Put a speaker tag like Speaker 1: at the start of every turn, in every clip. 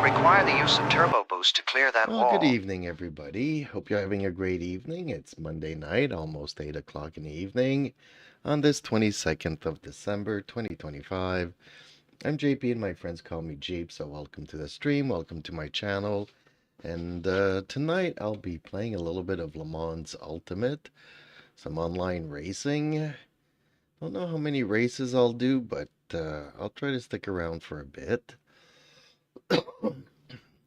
Speaker 1: require the use of turbo boost to clear that
Speaker 2: Well,
Speaker 1: wall.
Speaker 2: good evening, everybody. Hope you're having a great evening. It's Monday night, almost 8 o'clock in the evening, on this 22nd of December, 2025. I'm JP, and my friends call me Jeep, so welcome to the stream. Welcome to my channel. And tonight, I'll be playing a little bit of Le Mans Ultimate, some online racing. Don't know how many races I'll do, but I'll try to stick around for a bit.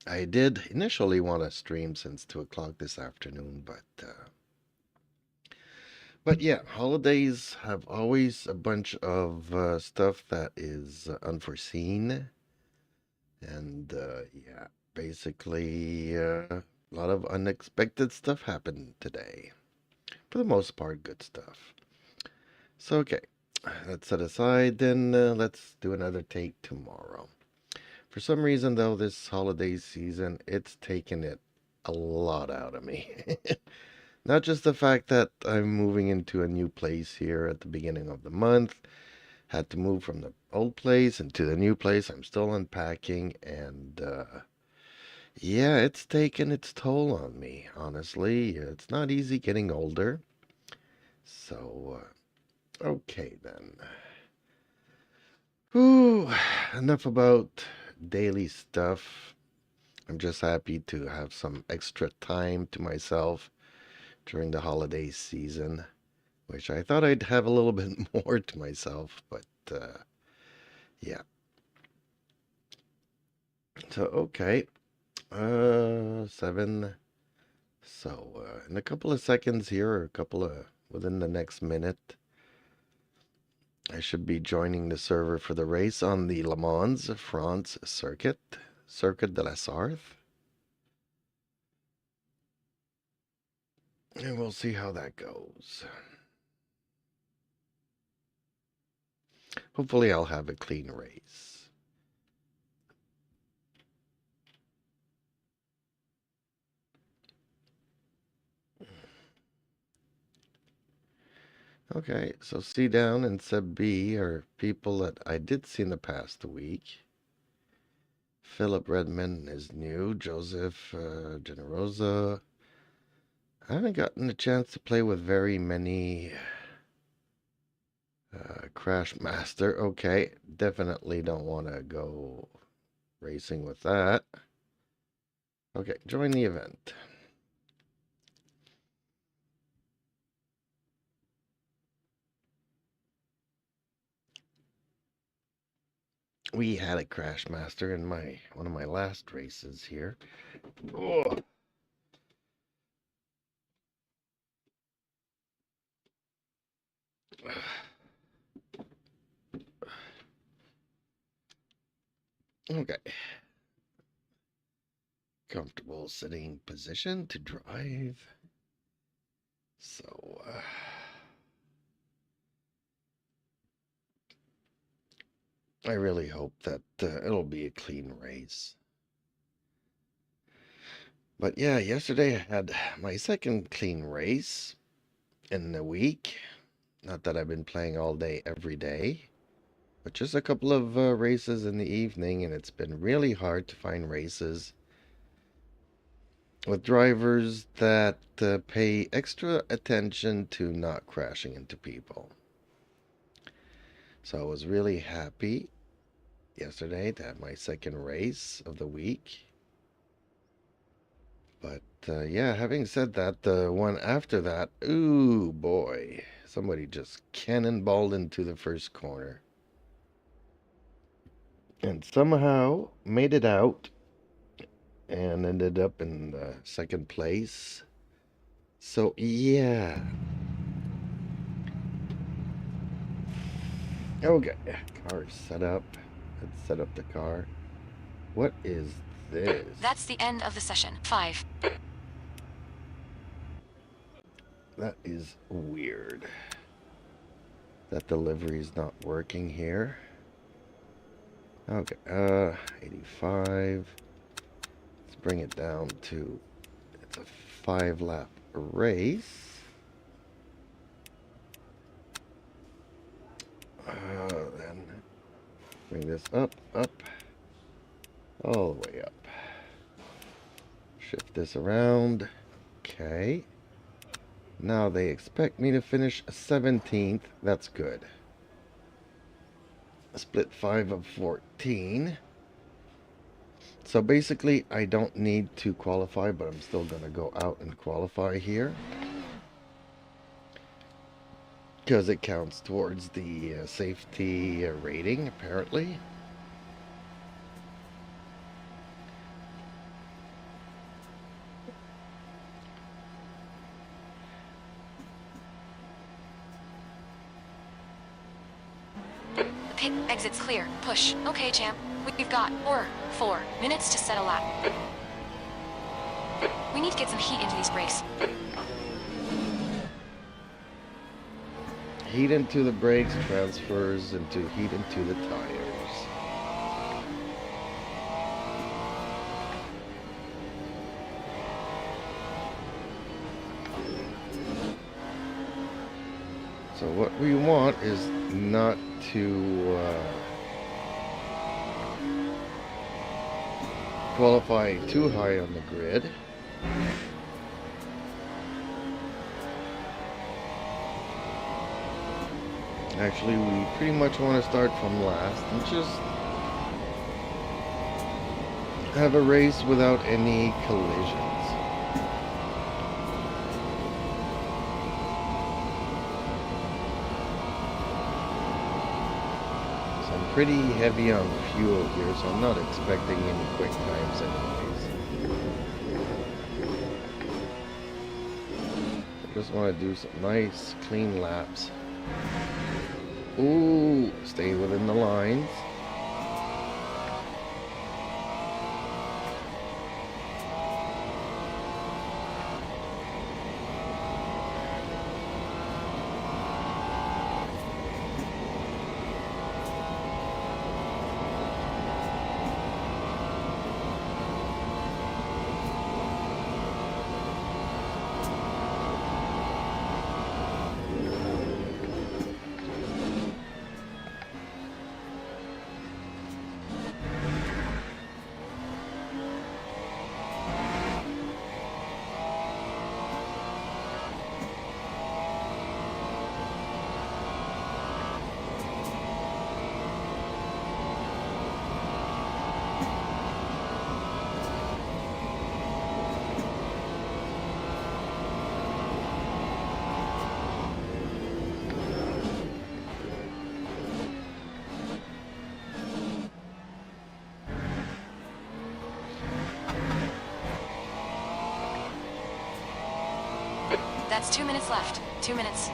Speaker 2: I did initially want to stream since 2 o'clock this afternoon, but yeah, holidays have always a bunch of stuff that is unforeseen, and yeah, basically a lot of unexpected stuff happened today. For the most part, good stuff. So okay, that's set aside. Then let's do another take tomorrow. For some reason, though, this holiday season, it's taken it a lot out of me. Not just the fact that I'm moving into a new place here at the beginning of the month, had to move from the old place into the new place. I'm still unpacking, and yeah, it's taken its toll on me, honestly. It's not easy getting older. So, okay then. Whew, enough about daily stuff. I'm just happy to have some extra time to myself during the holiday season, which I thought I'd have a little bit more to myself, but yeah. So, okay. 7. So, in a couple of seconds here, or within the next minute, I should be joining the server for the race on the Le Mans France circuit, Circuit de la Sarthe. And we'll see how that goes. Hopefully I'll have a clean race. Okay, so C down and sub B are people that I did see in the past week. Philip Redmond is new. Joseph Generosa. I haven't gotten a chance to play with very many. Crash Master. Okay, definitely don't want to go racing with that. Okay, join the event. We had a Crash Master in one of my last races here. Oh. Okay. Comfortable sitting position to drive. So, I really hope that it'll be a clean race. But yeah, yesterday I had my second clean race in the week. Not that I've been playing all day, every day, but just a couple of races in the evening, and it's been really hard to find races with drivers that pay extra attention to not crashing into people. So I was really happy yesterday to have my second race of the week. But yeah, having said that, the one after that, ooh boy, somebody just cannonballed into the first corner. And somehow made it out and ended up in second place. So yeah. Okay, car set up. Let's set up the car. What is this?
Speaker 3: That's the end of the session. 5.
Speaker 2: That is weird. That delivery is not working here. Okay, 85. Let's bring it down to, it's a 5-lap race. Then bring this up, all the way up. Shift this around. Okay. Now they expect me to finish 17th. That's good. Split 5 of 14. So basically, I don't need to qualify, but I'm still going to go out and qualify here. Because it counts towards the safety rating, apparently.
Speaker 3: Pit exit's clear. Push. Okay, champ. We've got 4 minutes to set a lap. We need to get some heat into these brakes.
Speaker 2: Heat into the brakes transfers into heat into the tires. So what we want is not to qualify too high on the grid. Actually, we pretty much want to start from last and just have a race without any collisions. So I'm pretty heavy on fuel here, so I'm not expecting any quick times anyways. I just want to do some nice, clean laps. Ooh, stay within the lines.
Speaker 3: That's 2 minutes left. 2 minutes.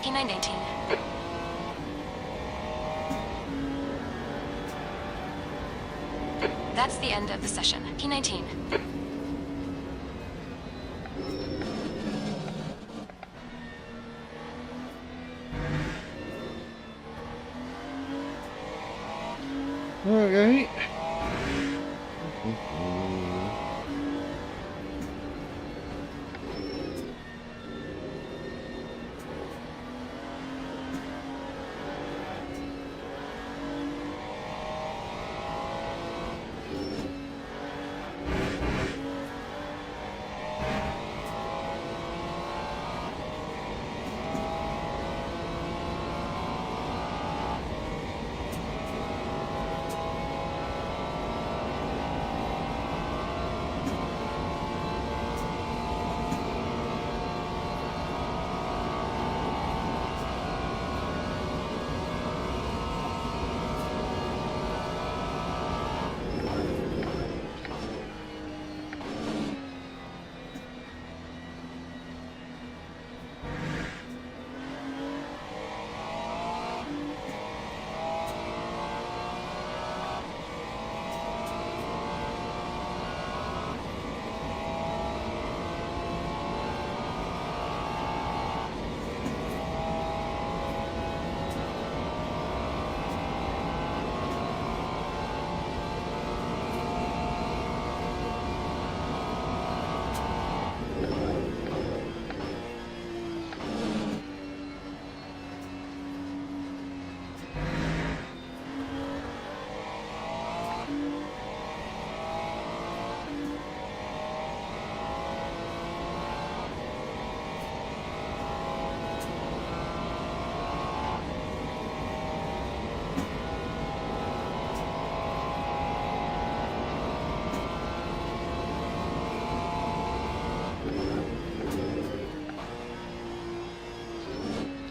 Speaker 3: P919. That's the end of the session. P19.
Speaker 2: Okay.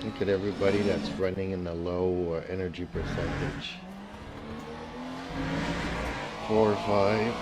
Speaker 2: Look at everybody that's running in the low energy percentage. 4 or 5.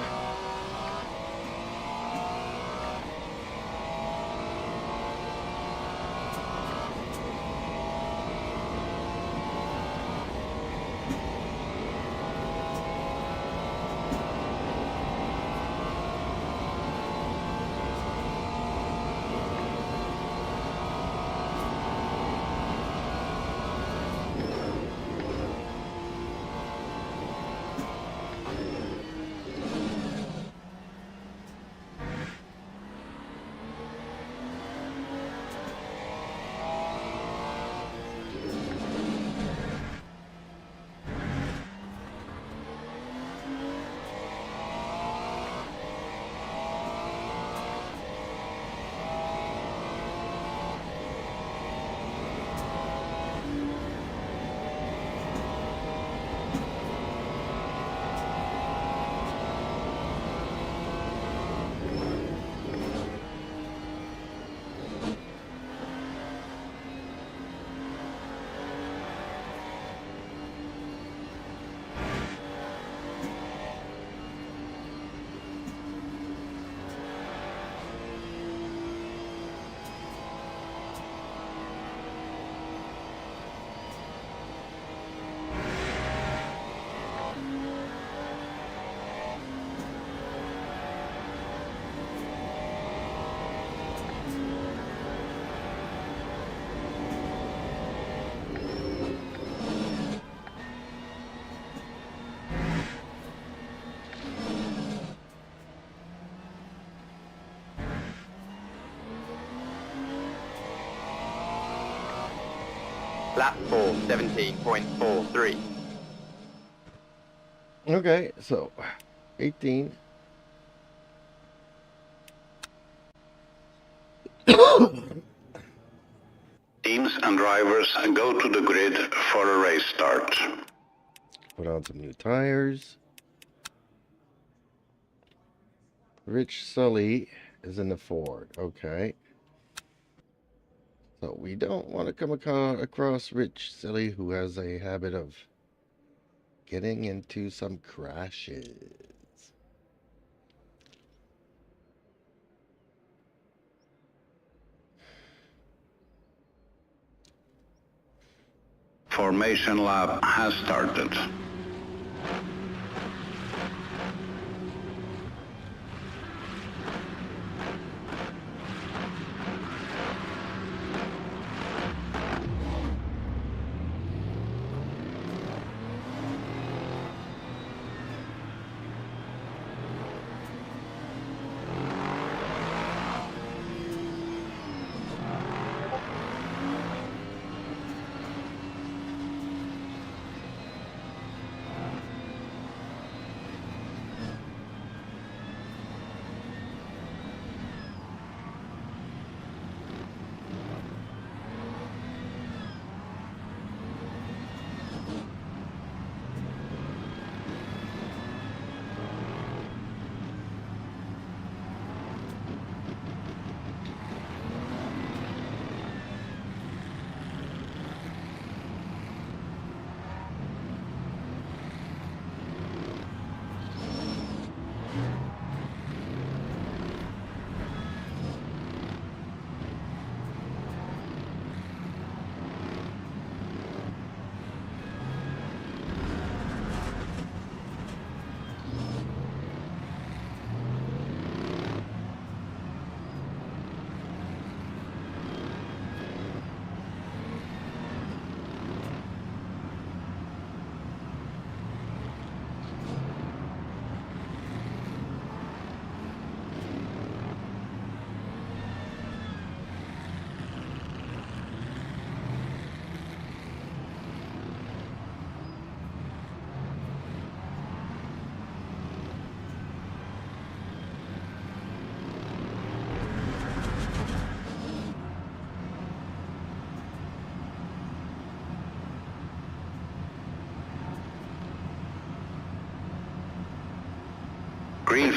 Speaker 4: Lap 4, 17.43.
Speaker 2: Okay, so 18.
Speaker 5: Teams and drivers go to the grid for a race start.
Speaker 2: Put on some new tires. Rich Sully is in the Ford. Okay. So we don't want to come across Rich Sully, who has a habit of getting into some crashes.
Speaker 5: Formation lap has started.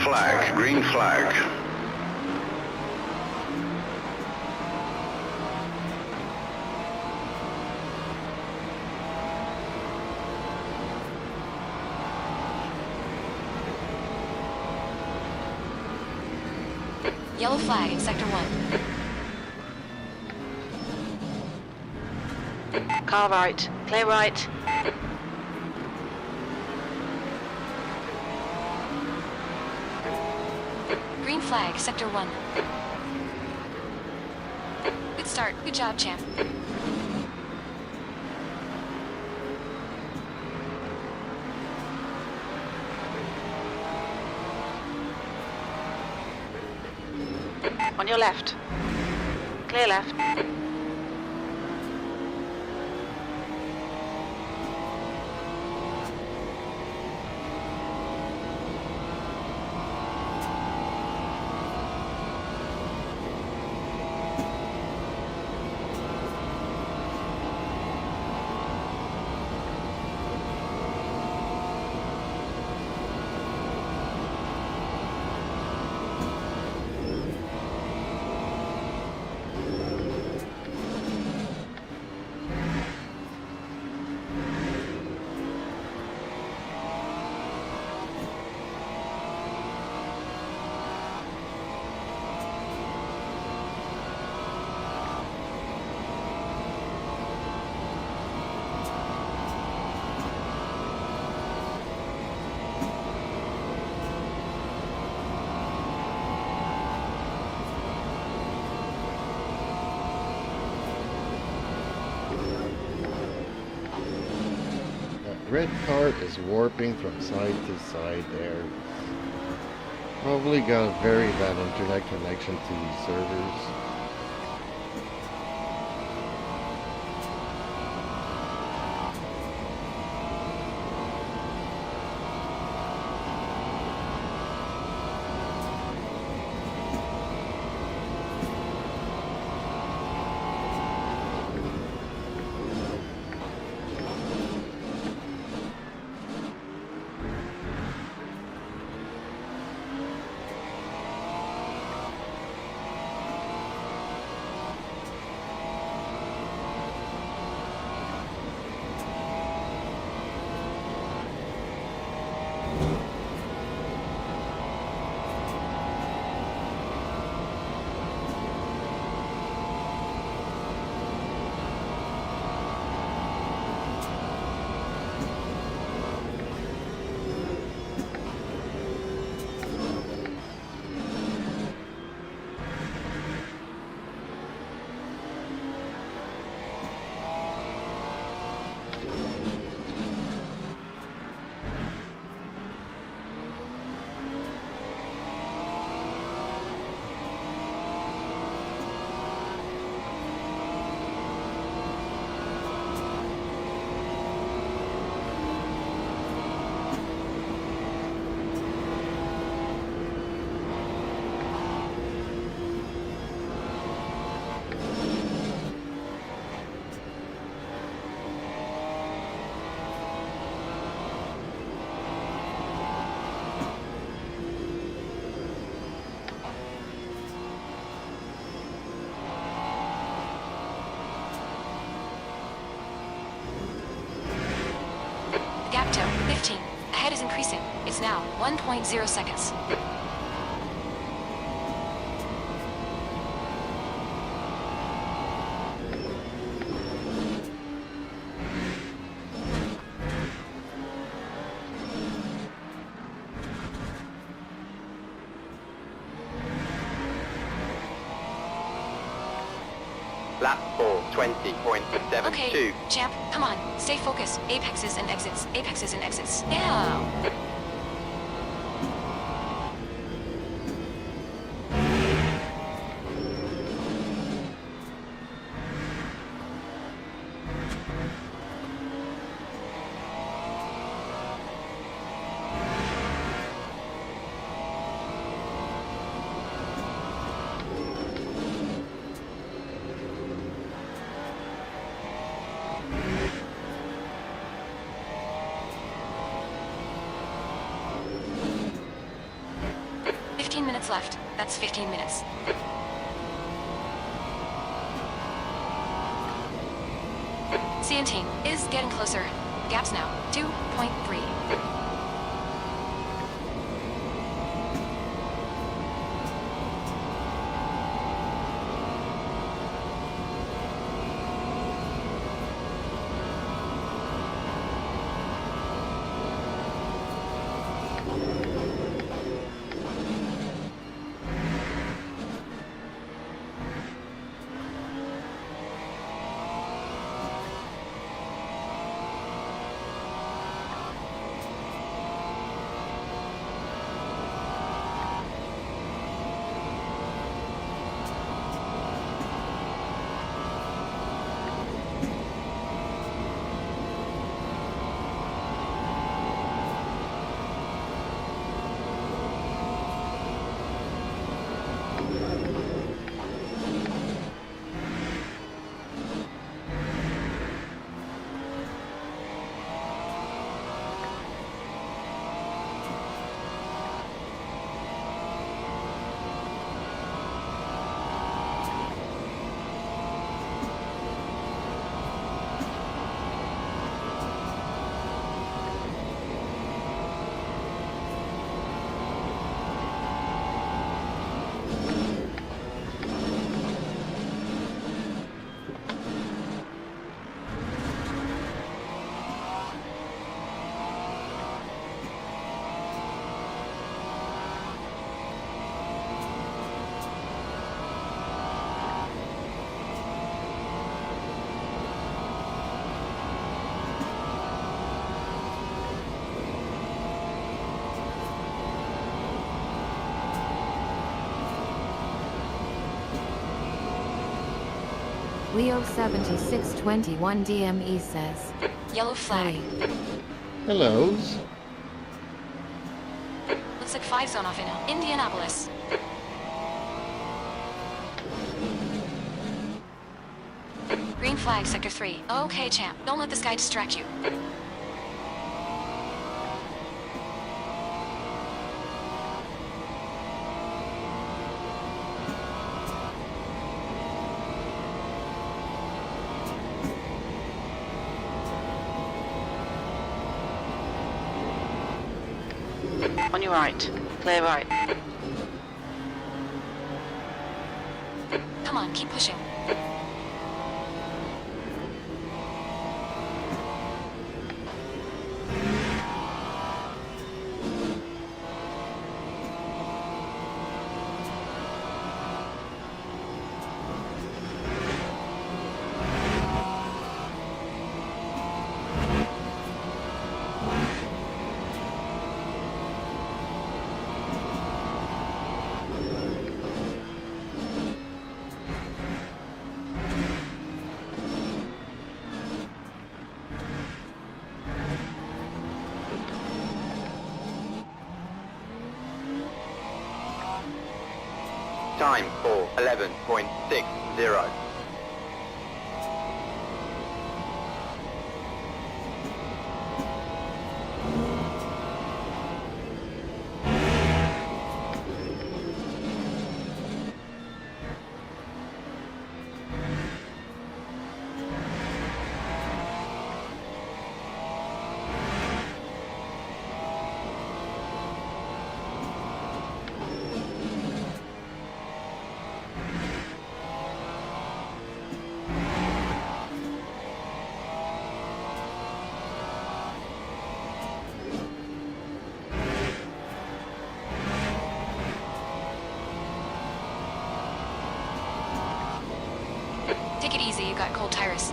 Speaker 5: flag, green flag.
Speaker 3: Yellow flag in Sector 1.
Speaker 6: Car right. Clear right.
Speaker 3: Green flag, Sector 1. Good start. Good job, champ.
Speaker 6: On your left. Clear left.
Speaker 2: Red car is warping from side to side there. Probably got a very bad internet connection to the servers.
Speaker 3: Gap to 15. Ahead is increasing. It's now 1.0 seconds.
Speaker 4: Lap 4, 20.72.
Speaker 3: Okay, champ, come on. Stay focused. Apexes and exits. Apexes and exits. Yeah. That's 15 minutes. CN is getting closer. Gaps now. 2.3.
Speaker 7: Leo 7621 DME says.
Speaker 3: Yellow flag.
Speaker 2: Hellos.
Speaker 3: Looks like 5 zone off in Indianapolis. Green flag, sector 3. Okay, champ. Don't let this guy distract you.
Speaker 6: On your right. Clear right.
Speaker 3: Come on, keep pushing.
Speaker 4: Time for 11.60.
Speaker 3: Take it easy, you got cold tires.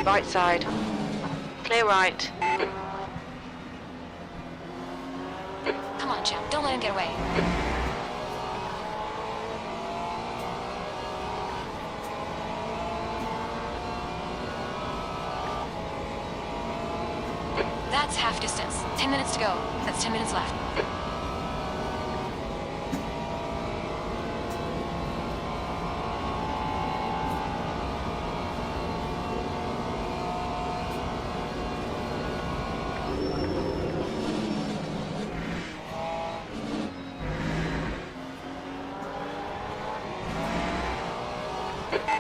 Speaker 6: Right side. Clear right.
Speaker 3: Come on, champ. Don't let him get away. That's half distance. minutes to go. That's 10 minutes left.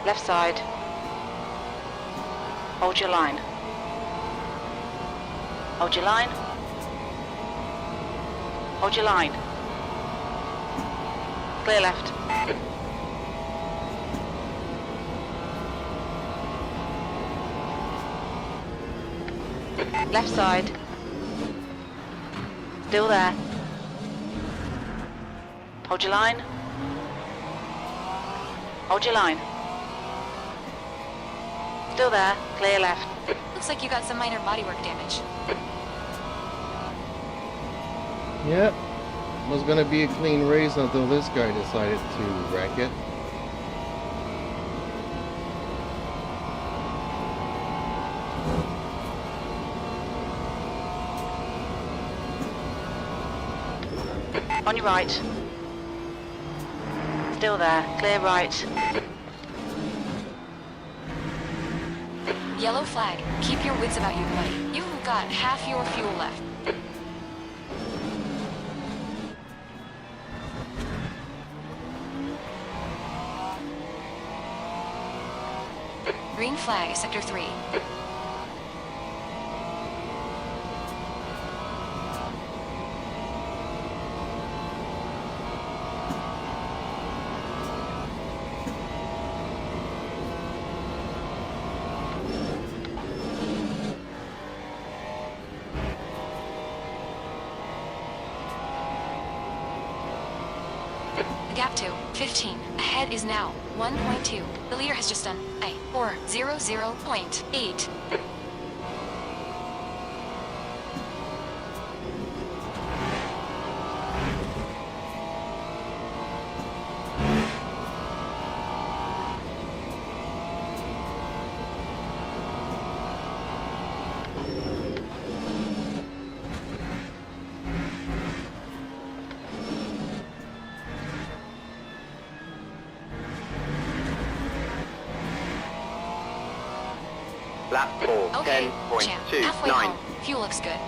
Speaker 6: Left side. Hold your line. Hold your line. Hold your line. Clear left. Left side. Still there. Hold your line. Hold your line. Still there. Clear left.
Speaker 3: Looks like you got some minor bodywork damage.
Speaker 2: Yep. Was gonna be a clean race until this guy decided to wreck it.
Speaker 6: On your right. Still there. Clear right.
Speaker 3: Yellow flag. Keep your wits about you, buddy. You've got half your fuel left. Green flag is sector 3. Gap 2, 15. Ahead is now 1.2. The leader has just done a 4:00.8.
Speaker 4: Lap 4,
Speaker 3: Okay, champ. Halfway
Speaker 4: 10.29.
Speaker 3: home. Fuel looks good.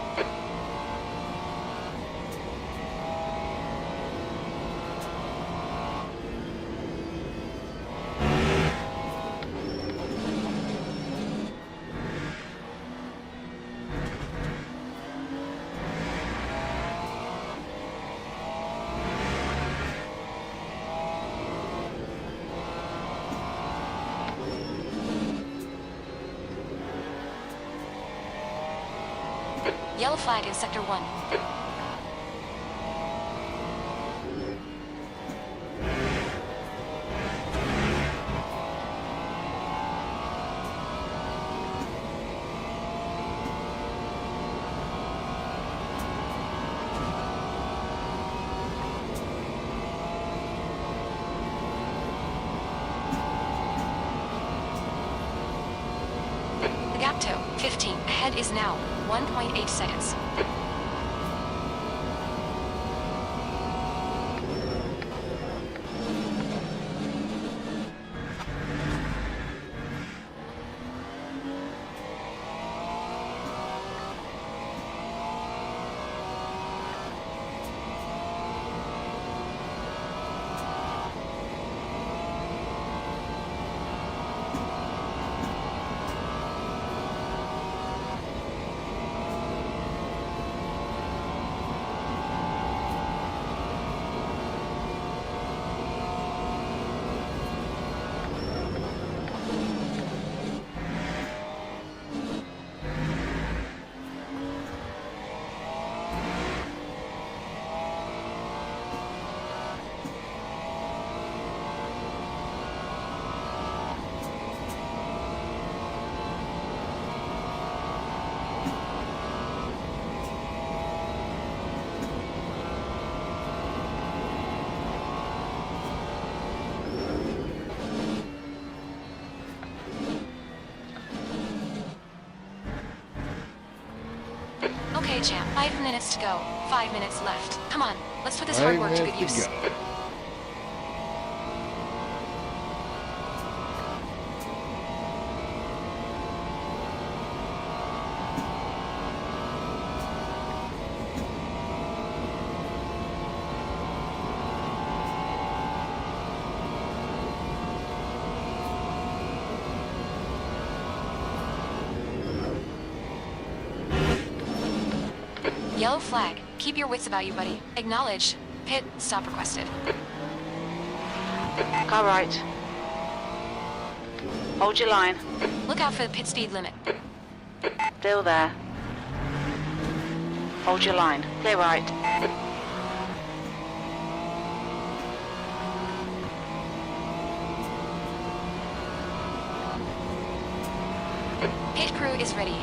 Speaker 3: Yellow flag in sector 1. The gap to 15. Ahead is now 1.8 seconds. champ. 5 minutes to go. 5 minutes left. Come on, let's put this hard work to good use.
Speaker 2: Go.
Speaker 3: Yellow flag. Keep your wits about you, buddy. Acknowledged. Pit stop requested.
Speaker 6: Car right. Hold your line.
Speaker 3: Look out for the pit speed limit.
Speaker 6: Still there. Hold your line. Clear right.
Speaker 3: Pit crew is ready.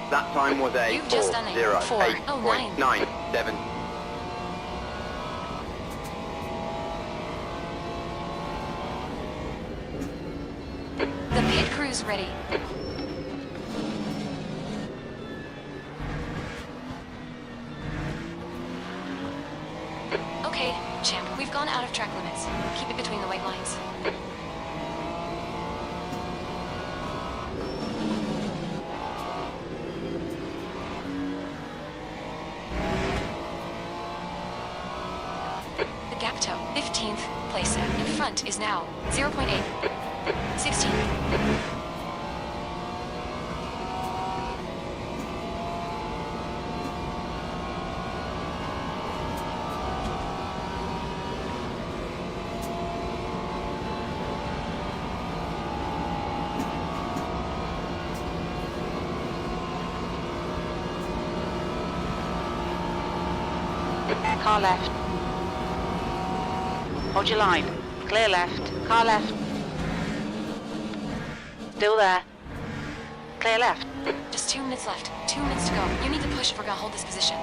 Speaker 4: That time was a
Speaker 3: You've just done it.
Speaker 4: 4:08.97.
Speaker 3: The pit crew's ready. Okay, champ, we've gone out of track limits. Keep it between the white lines. The gap toe, 15th place in front is now 0.8. 16.
Speaker 6: Car left. Hold your line. Clear left. Car left. Still there. Clear left.
Speaker 3: Just 2 minutes left. 2 minutes to go. You need to push if we're gonna hold this position.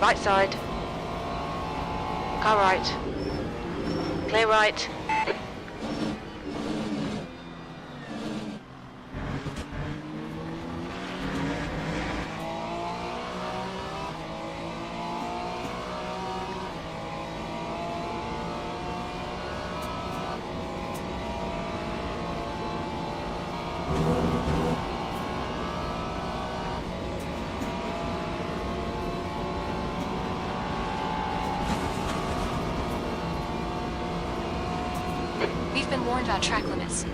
Speaker 6: Right side. Car right. Clear right.
Speaker 3: We've been warned about track limits.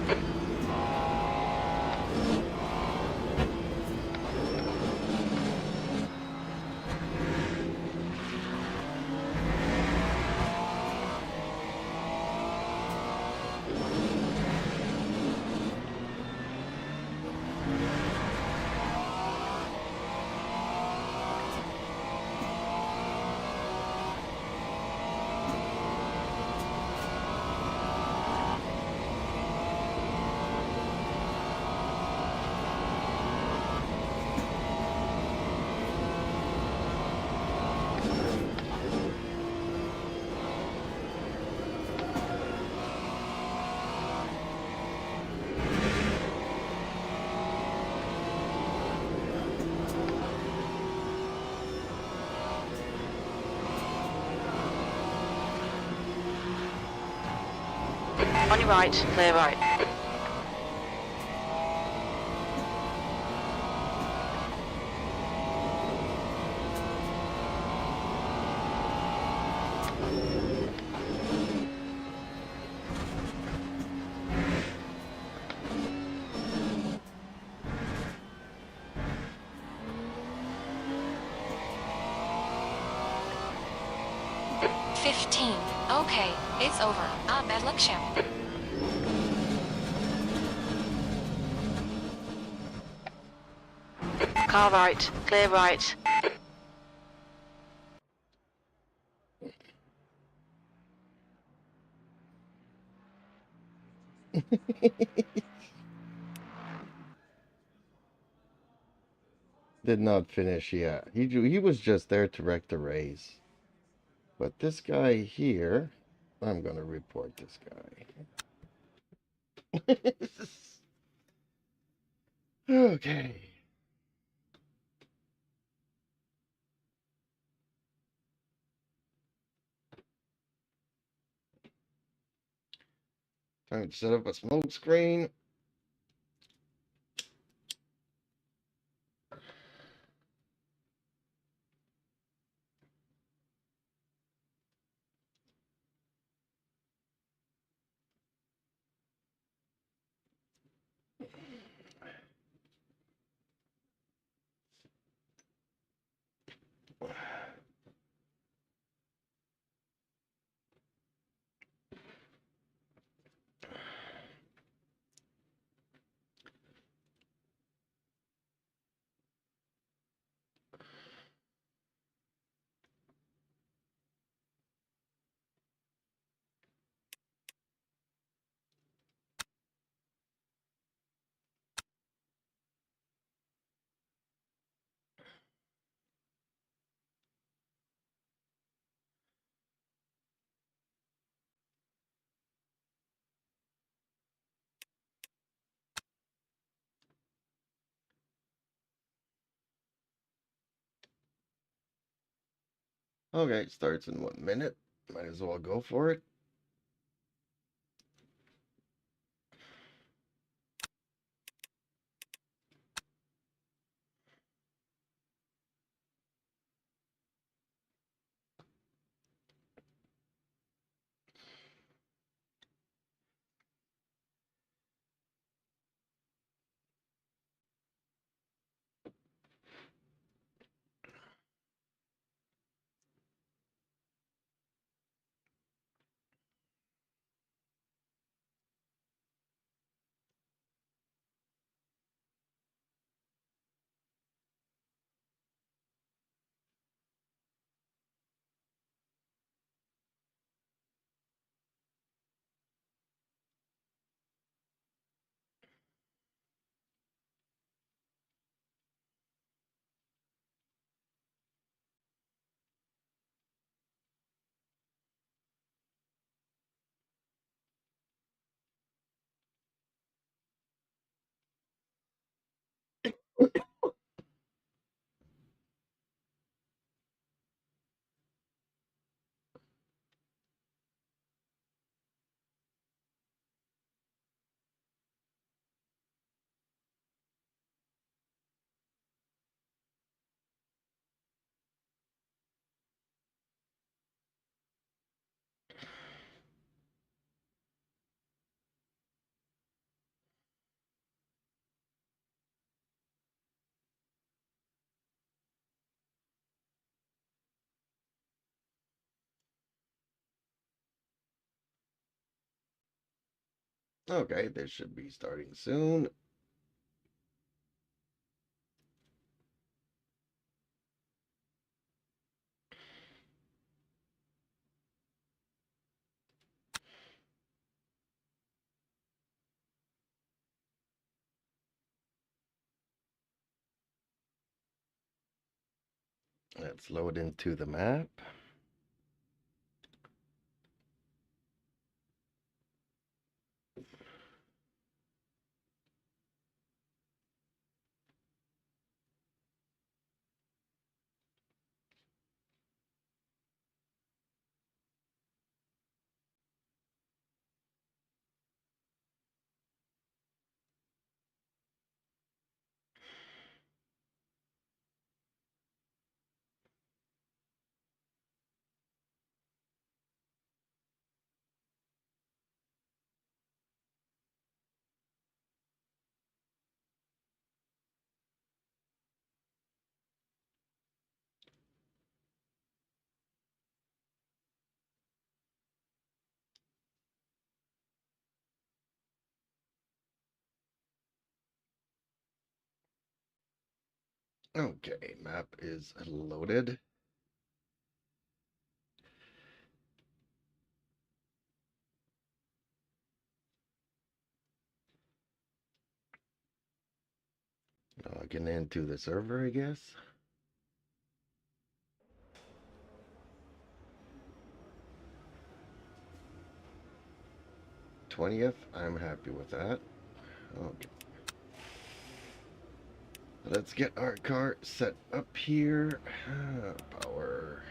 Speaker 6: On your right, clear right.
Speaker 3: Okay, it's over. Bad luck, champ.
Speaker 6: Car right, clear right.
Speaker 2: Did not finish yet. He was just there to wreck the race. But this guy here, I'm gonna report this guy. Okay. Time to set up a smoke screen. Okay, it starts in 1 minute. Might as well go for it. Okay, this should be starting soon. Let's load into the map. Okay, map is loaded. Logging into the server, I guess. '20th, I'm happy with that. Okay. Let's get our car set up here. Power.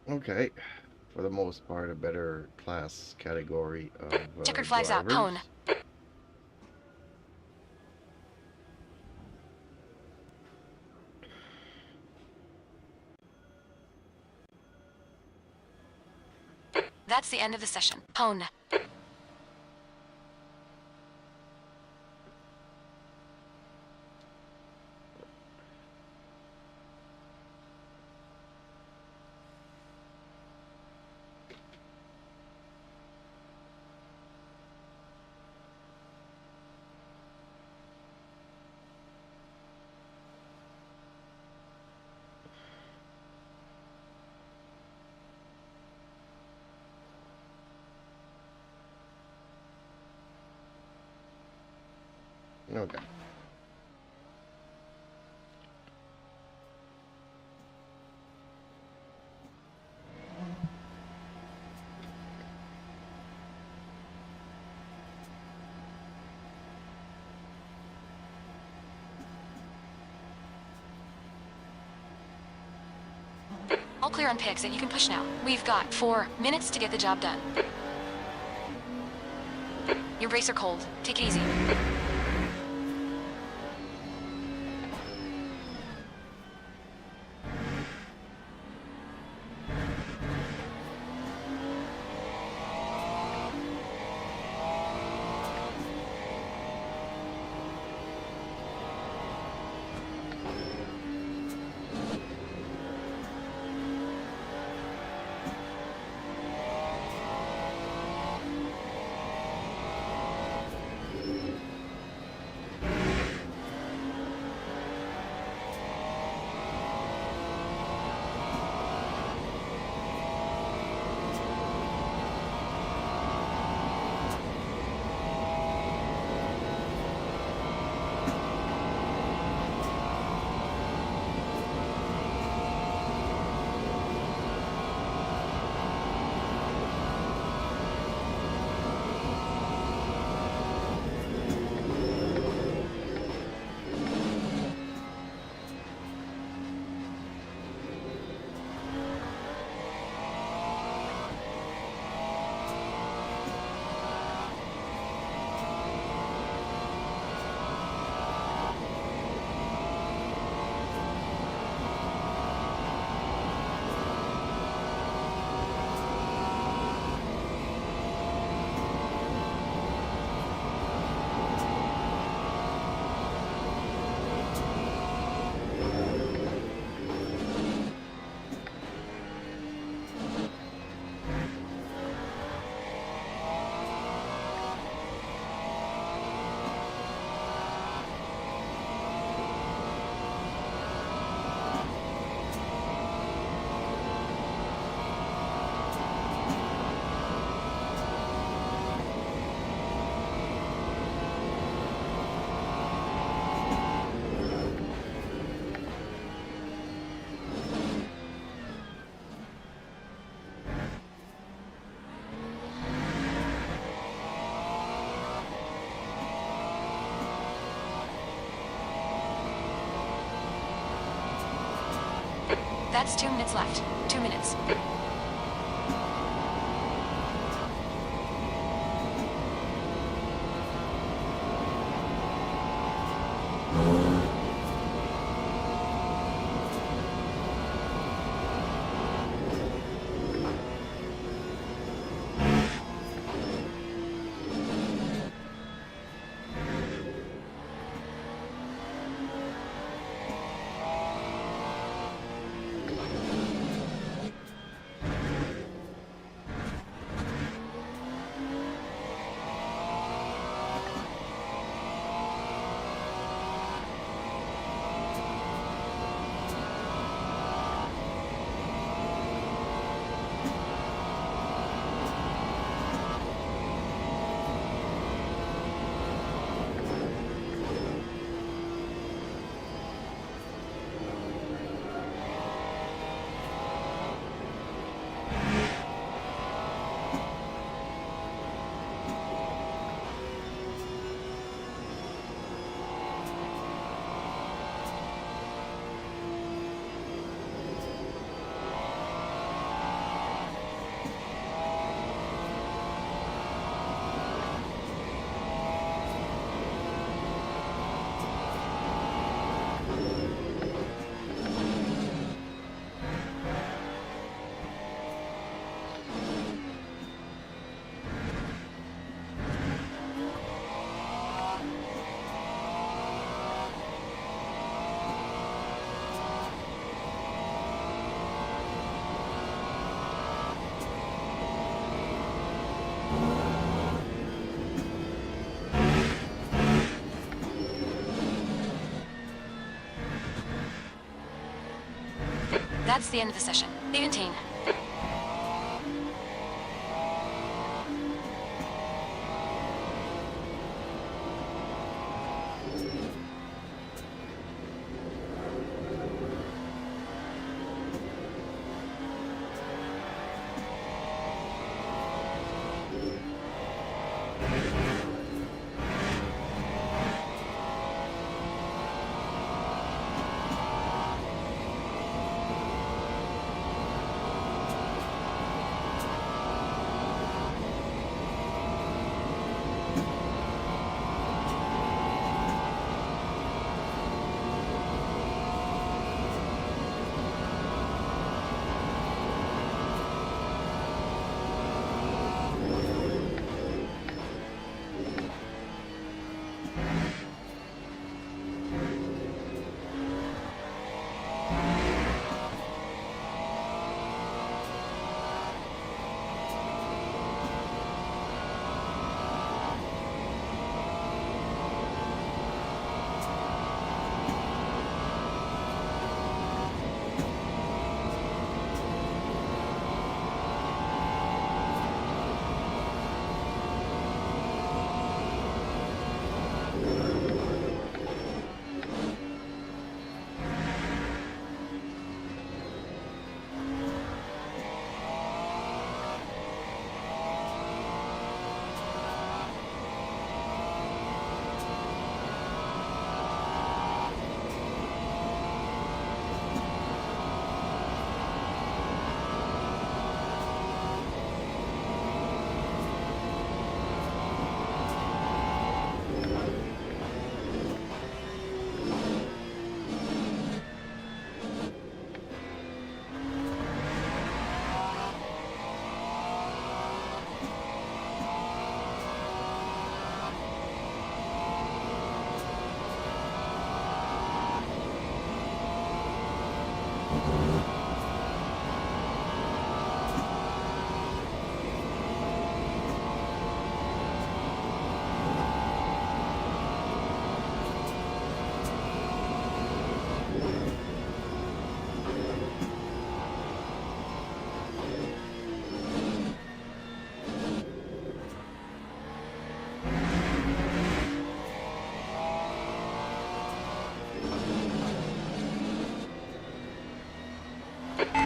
Speaker 2: Okay, for the most part, a better class category of
Speaker 3: Checkered flags out.
Speaker 2: drivers.
Speaker 3: Pwn. That's the end of the session. Pwn.
Speaker 2: Okay.
Speaker 3: All clear on picks and you can push now. We've got 4 minutes to get the job done. Your brakes are cold. Take it easy. That's 2 minutes left. 2 minutes. That's the end of the session. Leave in team.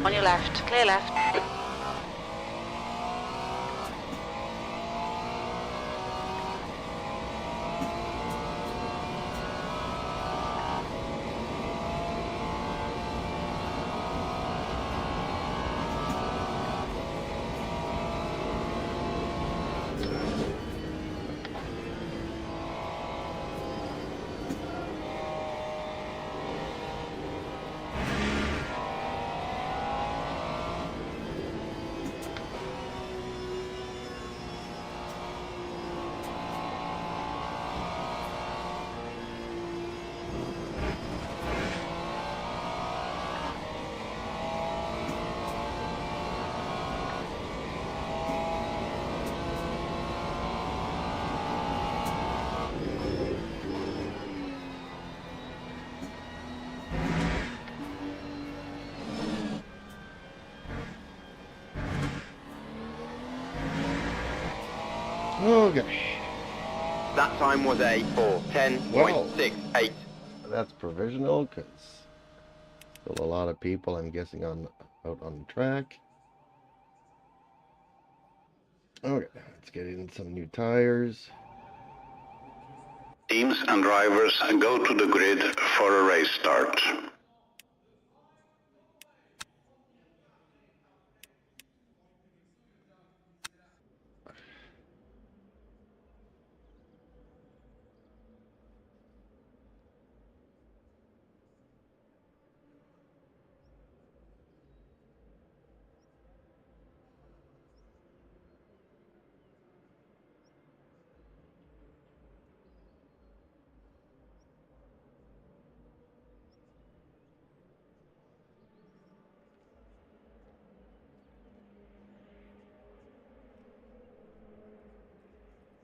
Speaker 6: On your left. Clear left.
Speaker 2: Okay.
Speaker 4: That time was a 4:10.68.
Speaker 2: That's provisional because still a lot of people, I'm guessing, out on the track. Okay, let's get in some new tires.
Speaker 5: Teams and drivers go to the grid for a race start.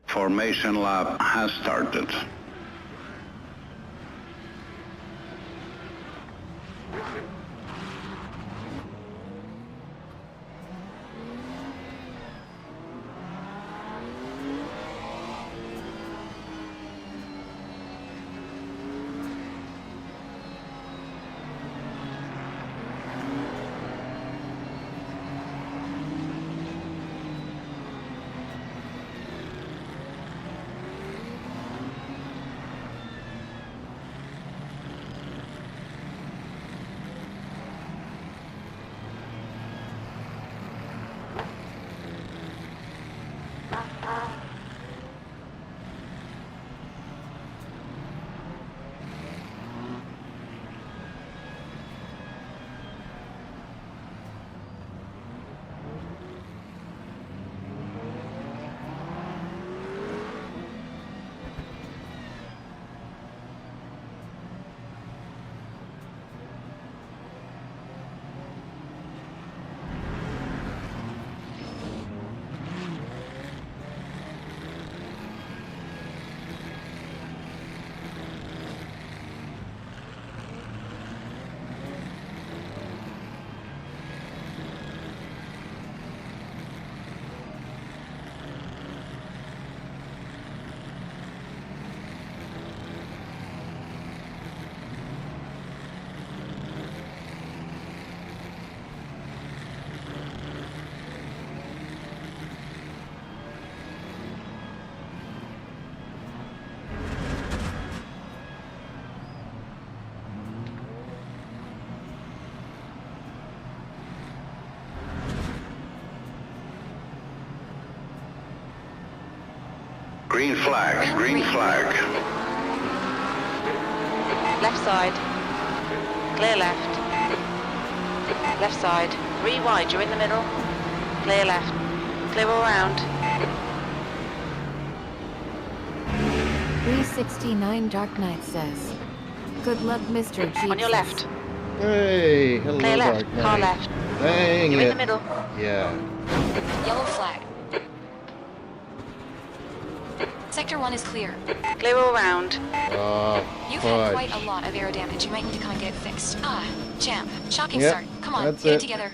Speaker 5: Formation lap has started. Green flag. Green flag.
Speaker 6: Left side. Clear left. Left side. 3 wide, you're in the middle. Clear left. Clear all round.
Speaker 7: 369 Dark Knight says. Good luck, Mr. Jesus.
Speaker 6: On your left.
Speaker 2: Hey, hello,
Speaker 6: Clear left.
Speaker 2: Dark Knight.
Speaker 6: Car left.
Speaker 2: Dang
Speaker 6: You're
Speaker 2: it.
Speaker 6: in the middle.
Speaker 2: Yeah.
Speaker 3: Yellow flag. Sector 1 is clear.
Speaker 6: Clear all round.
Speaker 3: You've had quite a lot of air damage. You might need to come and get it fixed. Ah, champ. Shocking
Speaker 2: Yep,
Speaker 3: start. Come on,
Speaker 2: that's
Speaker 3: get it
Speaker 2: it.
Speaker 3: together.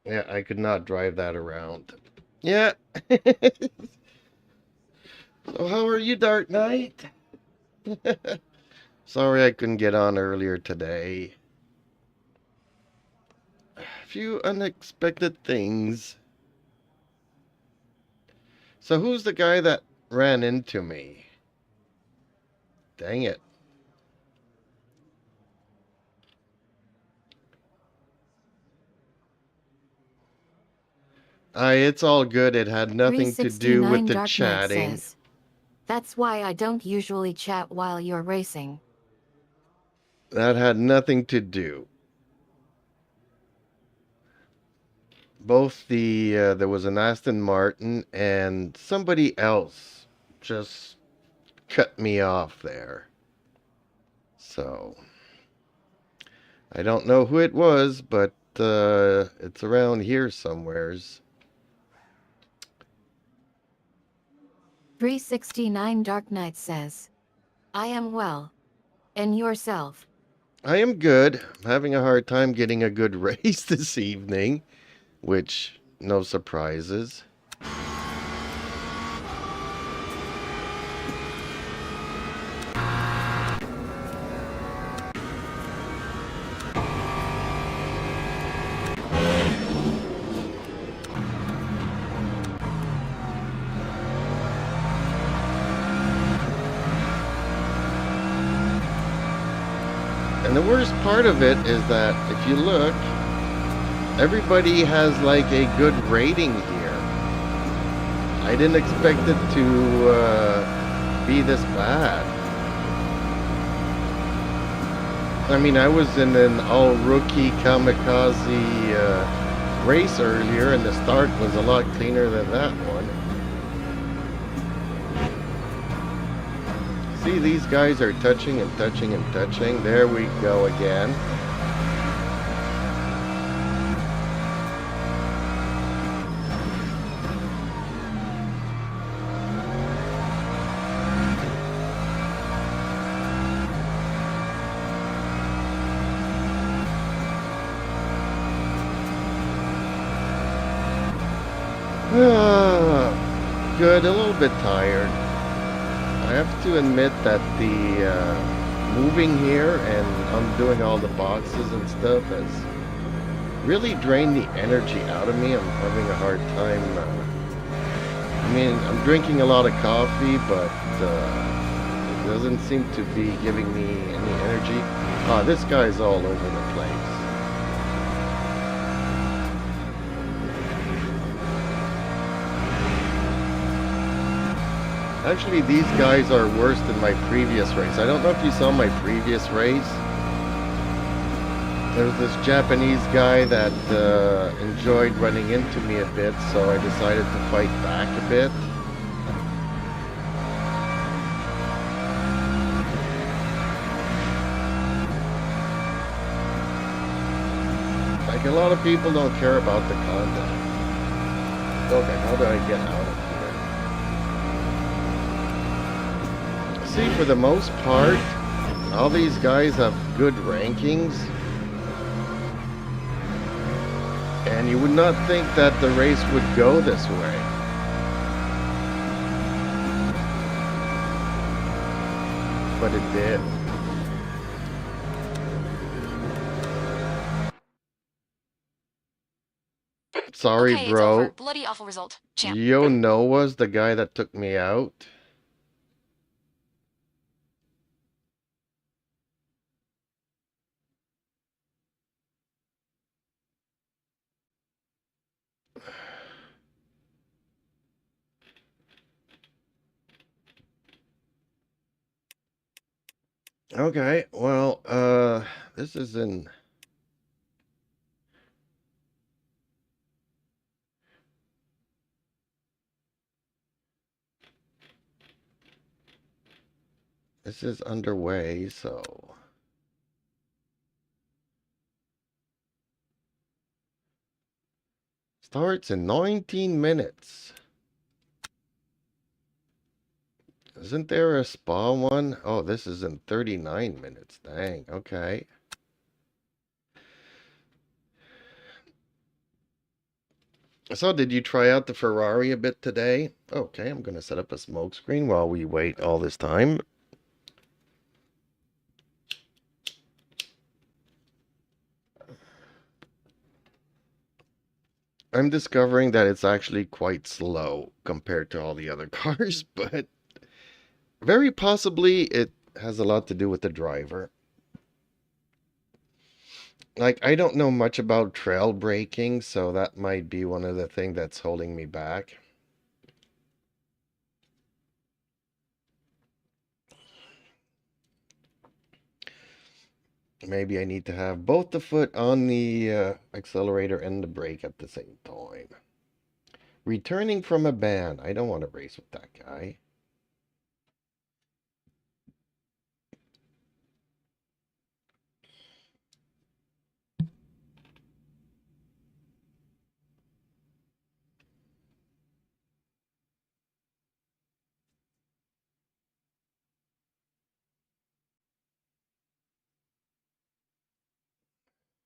Speaker 2: Yeah, I could not drive that around. Yeah. So how are you, Dark Knight? Sorry I couldn't get on earlier today. A few unexpected things. So who's the guy that ran into me? Dang it. It's all good. It had nothing to do with
Speaker 7: 369
Speaker 2: the
Speaker 7: Dark Knight
Speaker 2: chatting.
Speaker 7: says. That's why I don't usually chat while you're racing.
Speaker 2: That had nothing to do. Both there was an Aston Martin and somebody else just cut me off there. So I don't know who it was, but it's around here somewheres.
Speaker 7: 369 Dark Knight says. I am well. And yourself?
Speaker 2: I am good. I'm having a hard time getting a good race this evening, which, no surprises. And the worst part of it is that if you look, everybody has like a good rating here. I didn't expect it to be this bad. I mean, I was in an all-rookie kamikaze race earlier, and the start was a lot cleaner than that one. See, these guys are touching and touching and touching. There we go again. Good, a little bit tired. I have to admit that the moving here and undoing all the boxes and stuff has really drained the energy out of me. I'm having a hard time. I mean, I'm drinking a lot of coffee, but it doesn't seem to be giving me any energy. This guy's all over the place. Actually, these guys are worse than my previous race. I don't know if you saw my previous race. There was this Japanese guy that enjoyed running into me a bit, so I decided to fight back a bit. Like, a lot of people don't care about the content. Okay, how do I get out of here? See, for the most part, all these guys have good rankings. And you would not think that the race would go this way. But it did. Sorry,
Speaker 3: Okay,
Speaker 2: bro.
Speaker 3: it's over. Bloody awful result. Champ.
Speaker 2: Yo Noah's the guy that took me out. Okay, well, this is in. This is underway, so. Starts in 19 minutes. Isn't there a spa one? Oh, this is in 39 minutes. Dang, okay. So, did you try out the Ferrari a bit today? Okay, I'm going to set up a smoke screen while we wait all this time. I'm discovering that it's actually quite slow compared to all the other cars, but very possibly it has a lot to do with the driver. Like, I don't know much about trail braking, so that might be one of the things that's holding me back. Maybe I need to have both the foot on the accelerator and the brake at the same time. Returning from a ban. I don't want to race with that guy.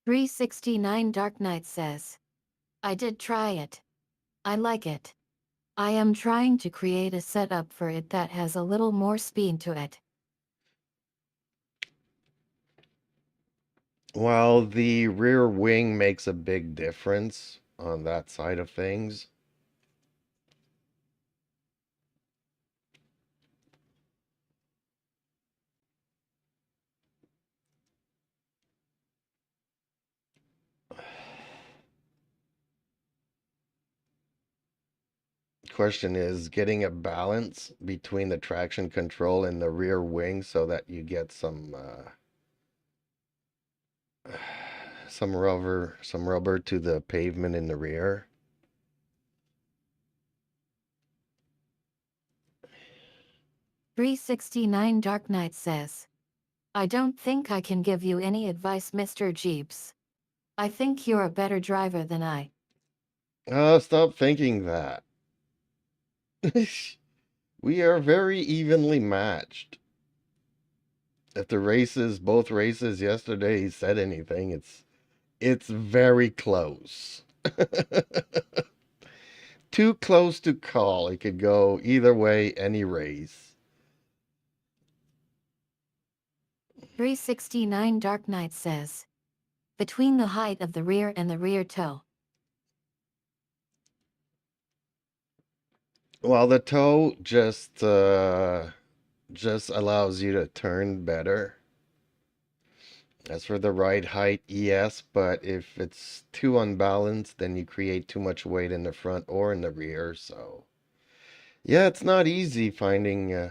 Speaker 7: $369 Dark Knight says, I did try it. I like it. I am trying to create a setup for it that has a little more speed to it.
Speaker 2: While the rear wing makes a big difference on that side of things. Question is getting a balance between the traction control and the rear wing so that you get some some rubber to the pavement in the rear.
Speaker 7: $369 Dark Knight says, I don't think I can give you any advice, Mr. Jeeps. I think you're a better driver than I.
Speaker 2: Oh, stop thinking that. We are very evenly matched. If the races, both races yesterday said anything, it's very close. Too close to call. It could go either way, any race.
Speaker 7: 369 Dark Knight says, between the height of the rear and the rear toe.
Speaker 2: Well, the toe just allows you to turn better. As for the ride height, yes, but if it's too unbalanced, then you create too much weight in the front or in the rear. So, yeah, it's not easy finding.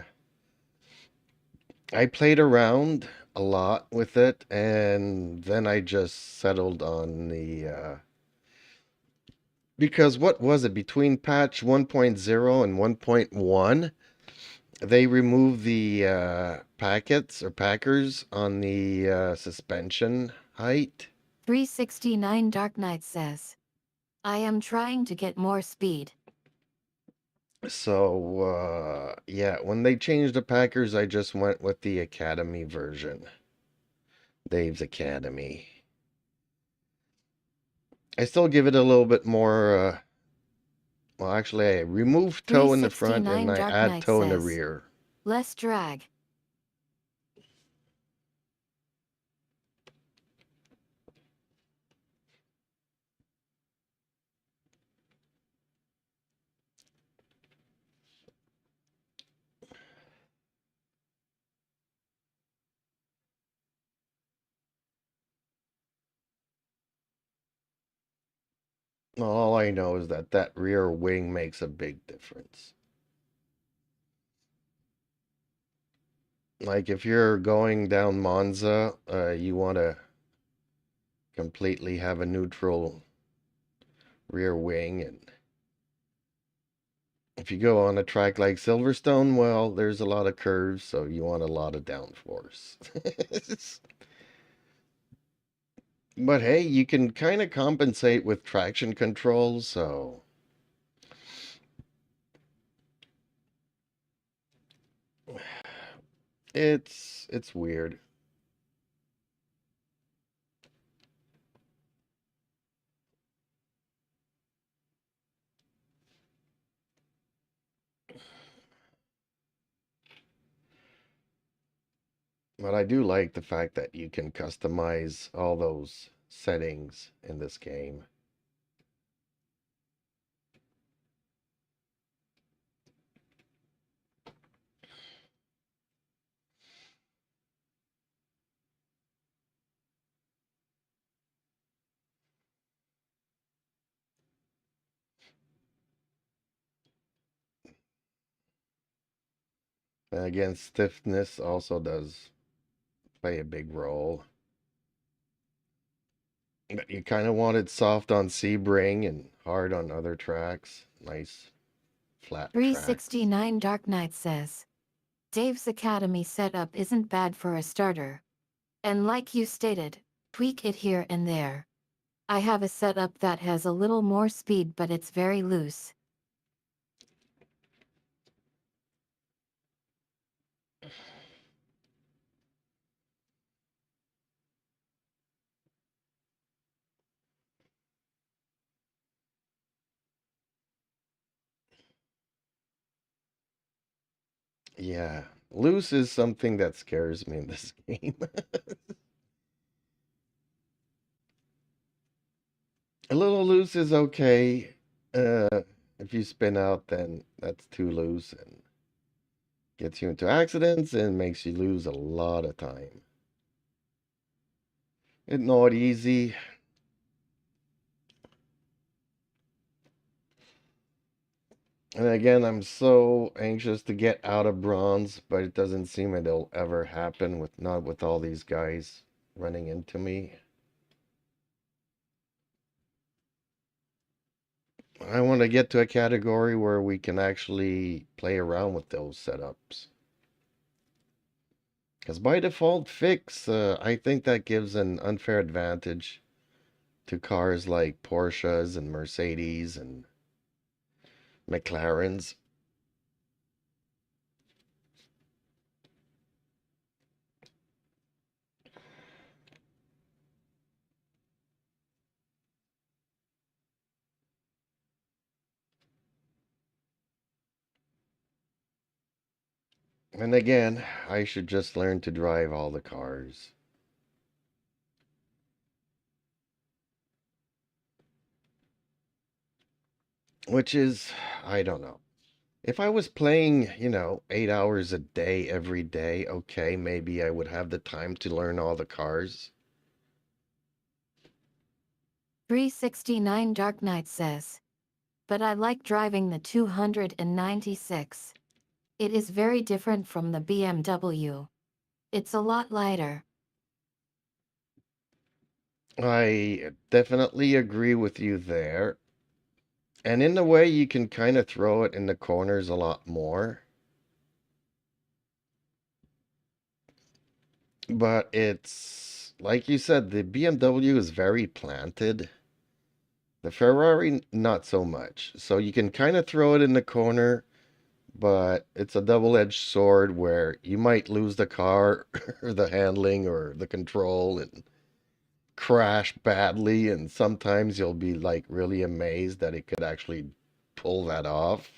Speaker 2: I played around a lot with it, and then I just settled on the. Because what was it? Between patch 1.0 and 1.1, they removed the packets or packers on the suspension height.
Speaker 7: 369 Dark Knight says, I am trying to get more speed.
Speaker 2: So, yeah, when they changed the packers, I just went with the Academy version. Dave's Academy. I still give it a little bit more, well, actually, I remove toe in the front and
Speaker 7: 369
Speaker 2: I
Speaker 7: Dark
Speaker 2: add
Speaker 7: Knight
Speaker 2: toe in the
Speaker 7: says,
Speaker 2: rear.
Speaker 7: less drag.
Speaker 2: All I know is that that rear wing makes a big difference. Like if you're going down Monza, you want to completely have a neutral rear wing, and if you go on a track like Silverstone, well, there's a lot of curves, so you want a lot of downforce. But hey, you can kind of compensate with traction control, so it's weird. But I do like the fact that you can customize all those settings in this game. And again, stiffness also does play a big role. But you kind of want it soft on Sebring and hard on other tracks. Nice flat tracks.
Speaker 7: 369 Dark Knight says, Dave's Academy setup isn't bad for a starter. And like you stated, tweak it here and there. I have a setup that has a little more speed, but it's very loose.
Speaker 2: Yeah, loose is something that scares me in this game. A little loose is okay. If you spin out, then that's too loose and gets you into accidents and makes you lose a lot of time. It's not easy. And again, I'm so anxious to get out of bronze, but it doesn't seem it'll ever happen with not with all these guys running into me. I want to get to a category where we can actually play around with those setups. Because by default fix, I think that gives an unfair advantage to cars like Porsches and Mercedes and McLarens. And again, I should just learn to drive all the cars. Which is, I don't know. If I was playing, 8 hours a day every day, okay, maybe I would have the time to learn all the cars.
Speaker 7: 369 Dark Knight says, but I like driving the 296. It is very different from the BMW. It's a lot lighter.
Speaker 2: I definitely agree with you there. And in a way, you can kind of throw it in the corners a lot more. But it's, like you said, the BMW is very planted. The Ferrari, not so much. So you can kind of throw it in the corner, but it's a double-edged sword where you might lose the car or the handling or the control and crash badly, and sometimes you'll be like really amazed that it could actually pull that off.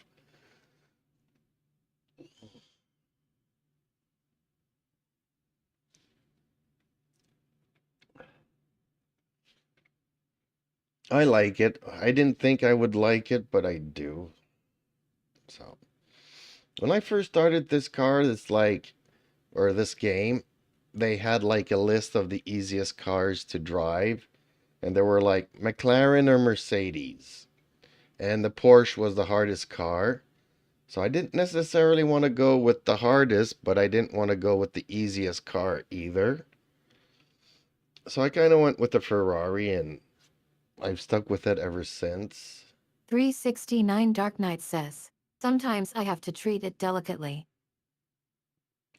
Speaker 2: I like it. I didn't think I would like it, but I do. So when I first started this car, or this game, they had like a list of the easiest cars to drive, and there were like McLaren or Mercedes, and the Porsche was the hardest car. So I didn't necessarily want to go with the hardest, but I didn't want to go with the easiest car either. So I kind of went with the Ferrari, and I've stuck with it ever since.
Speaker 7: 369 Dark Knight says, sometimes I have to treat it delicately.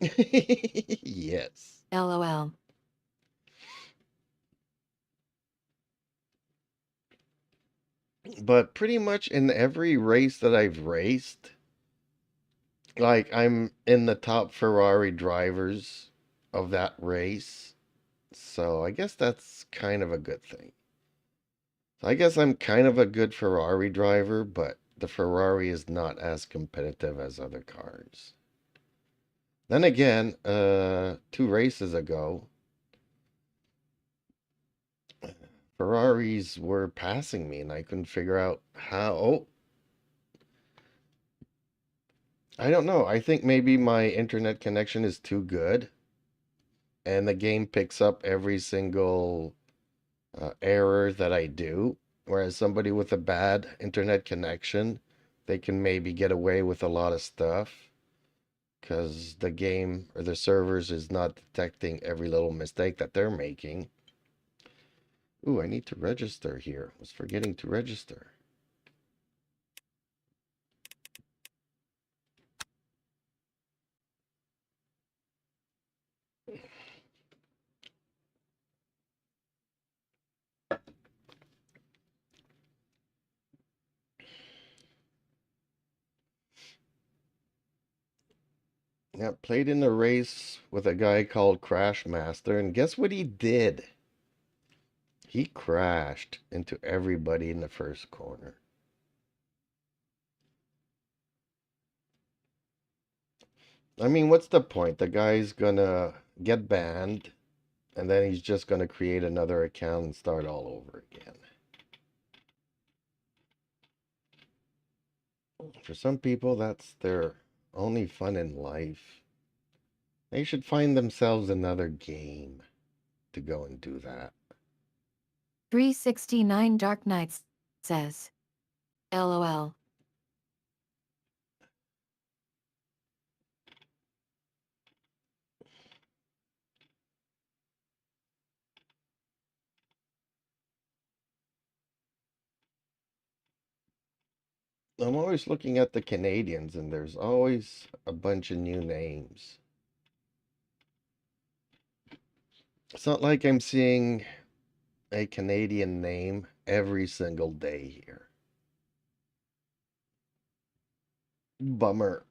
Speaker 2: Yes.
Speaker 7: LOL.
Speaker 2: But pretty much in every race that I've raced, like I'm in the top Ferrari drivers of that race. So I guess that's kind of a good thing. So I guess I'm kind of a good Ferrari driver, but the Ferrari is not as competitive as other cars. Then again, 2 races ago, Ferraris were passing me and I couldn't figure out how. Oh, I don't know. I think maybe my internet connection is too good and the game picks up every single error that I do. Whereas somebody with a bad internet connection, they can maybe get away with a lot of stuff because the game or the servers is not detecting every little mistake that they're making. Ooh, I need to register here. I was forgetting to register. Yeah, played in a race with a guy called Crash Master, and guess what he did? He crashed into everybody in the first corner. I mean, what's the point? The guy's gonna get banned, and then he's just gonna create another account and start all over again. For some people, that's their only fun in life. They should find themselves another game to go and do that.
Speaker 7: 369 Dark Knight says, LOL.
Speaker 2: I'm always looking at the Canadians, and there's always a bunch of new names. It's not like I'm seeing a Canadian name every single day here. Bummer.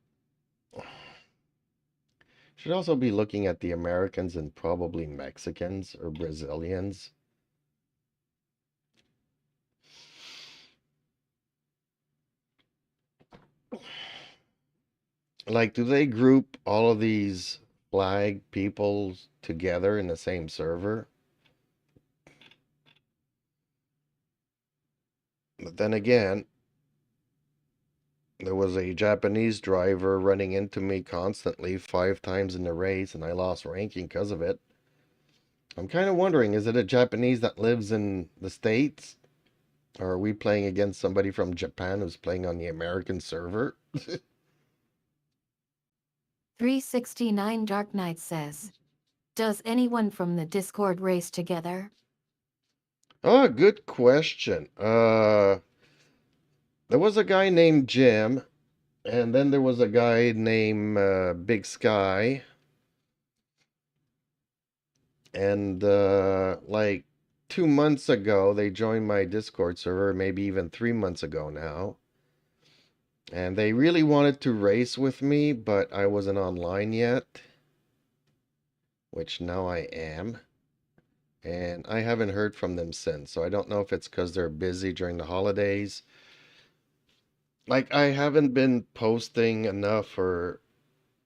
Speaker 2: Should also be looking at the Americans and probably Mexicans or Brazilians. Like, do they group all of these flag people together in the same server? But then again, there was a Japanese driver running into me constantly 5 times in the race, and I lost ranking because of it. I'm kind of wondering, is it a Japanese that lives in the States? Or are we playing against somebody from Japan who's playing on the American server?
Speaker 7: 369 Dark Knight says, does anyone from the Discord race together?
Speaker 2: Oh, good question. There was a guy named Jim, and then there was a guy named Big Sky. And like 2 months ago, they joined my Discord server, maybe even 3 months ago now. And they really wanted to race with me, but I wasn't online yet, which now I am. And I haven't heard from them since, so I don't know if it's because they're busy during the holidays. Like, I haven't been posting enough or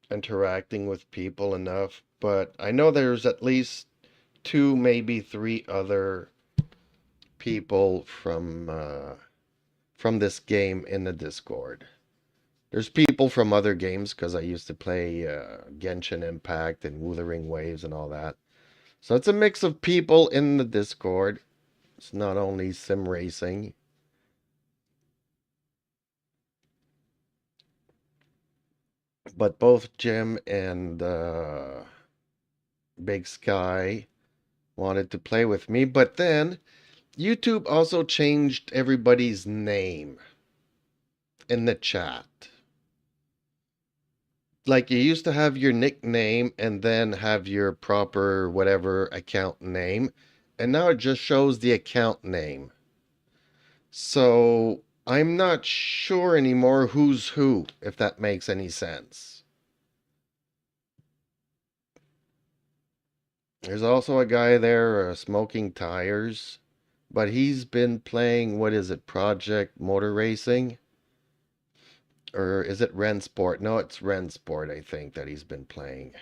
Speaker 2: interacting with people enough, but I know there's at least 2, maybe 3 other people from this game in the Discord. There's people from other games because I used to play Genshin Impact and Wuthering Waves and all that. So it's a mix of people in the Discord. It's not only sim racing. But both Jim and Big Sky wanted to play with me. But then YouTube also changed everybody's name in the chat. Like you used to have your nickname and then have your proper whatever account name. And now it just shows the account name. So I'm not sure anymore who's who, if that makes any sense. There's also a guy there smoking tires, but he's been playing, what is it, Project Motor Racing? Or is it Ren Sport? No, it's Ren Sport, I think, that he's been playing.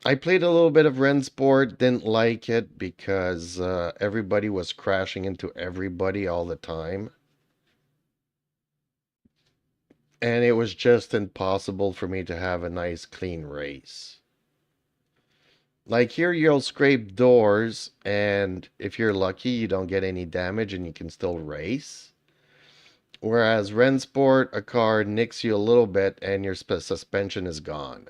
Speaker 2: I played a little bit of Ren Sport, didn't like it because everybody was crashing into everybody all the time. And it was just impossible for me to have a nice clean race. Like here you'll scrape doors, and if you're lucky you don't get any damage and you can still race. Whereas Ren Sport, a car nicks you a little bit and your suspension is gone.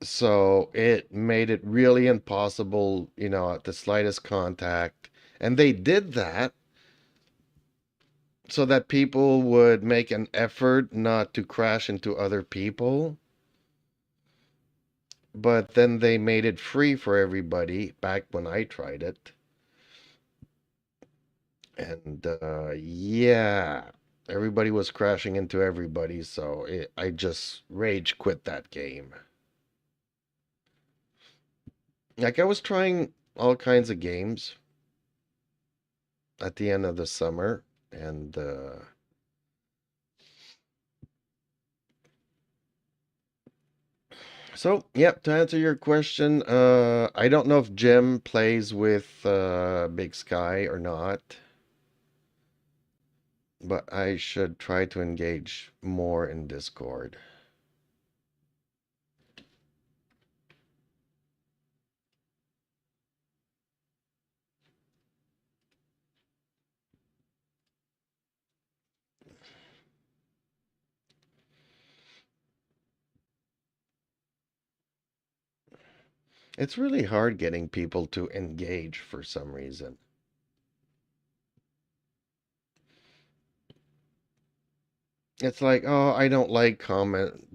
Speaker 2: So it made it really impossible, you know, at the slightest contact. And they did that so that people would make an effort not to crash into other people. But then they made it free for everybody back when I tried it. And yeah, everybody was crashing into everybody, so I just rage quit that game. Like I was trying all kinds of games at the end of the summer, and so yep, to answer your question, I don't know if Jim plays with Big Sky or not, but I should try to engage more in Discord. It's really hard getting people to engage for some reason. It's like, oh, I don't like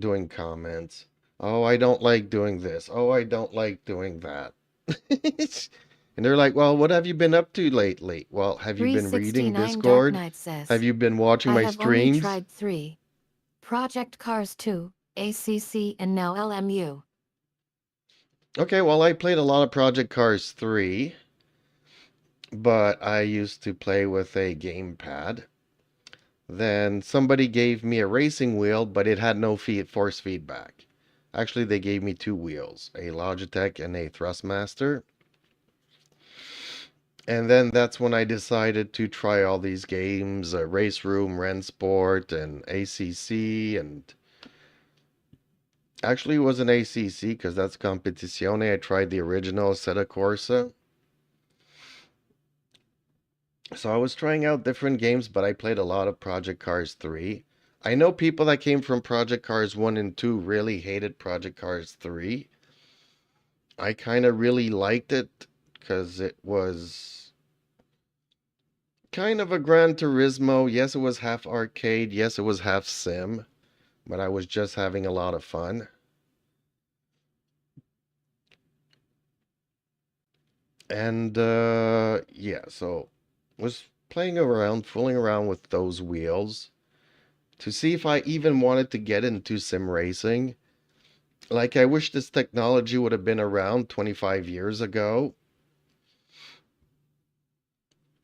Speaker 2: doing comments. Oh, I don't like doing this. Oh, I don't like doing that. And they're like, well, what have you been up to lately? Well, have you been reading
Speaker 7: 369 Dark
Speaker 2: Discord?
Speaker 7: Knight says,
Speaker 2: Have you been watching
Speaker 7: I
Speaker 2: my
Speaker 7: have
Speaker 2: streams?
Speaker 7: only tried 3. Project Cars 2, ACC, and now LMU.
Speaker 2: Okay, well, I played a lot of Project Cars 3, but I used to play with a gamepad. Then somebody gave me a racing wheel, but it had no force feedback. Actually, they gave me 2 wheels, a Logitech and a Thrustmaster. And then that's when I decided to try all these games, Race Room, Ren Sport, and ACC, and actually it was an ACC because that's Competizione. I tried the original Setta Corsa. So I was trying out different games, but I played a lot of Project Cars 3. I know people that came from Project Cars 1 and 2 really hated Project Cars 3. I kind of really liked it because it was kind of a Gran Turismo. Yes, it was half arcade. Yes, it was half sim. But I was just having a lot of fun. And yeah, so was playing around, fooling around with those wheels to see if I even wanted to get into sim racing. Like, I wish this technology would have been around 25 years ago.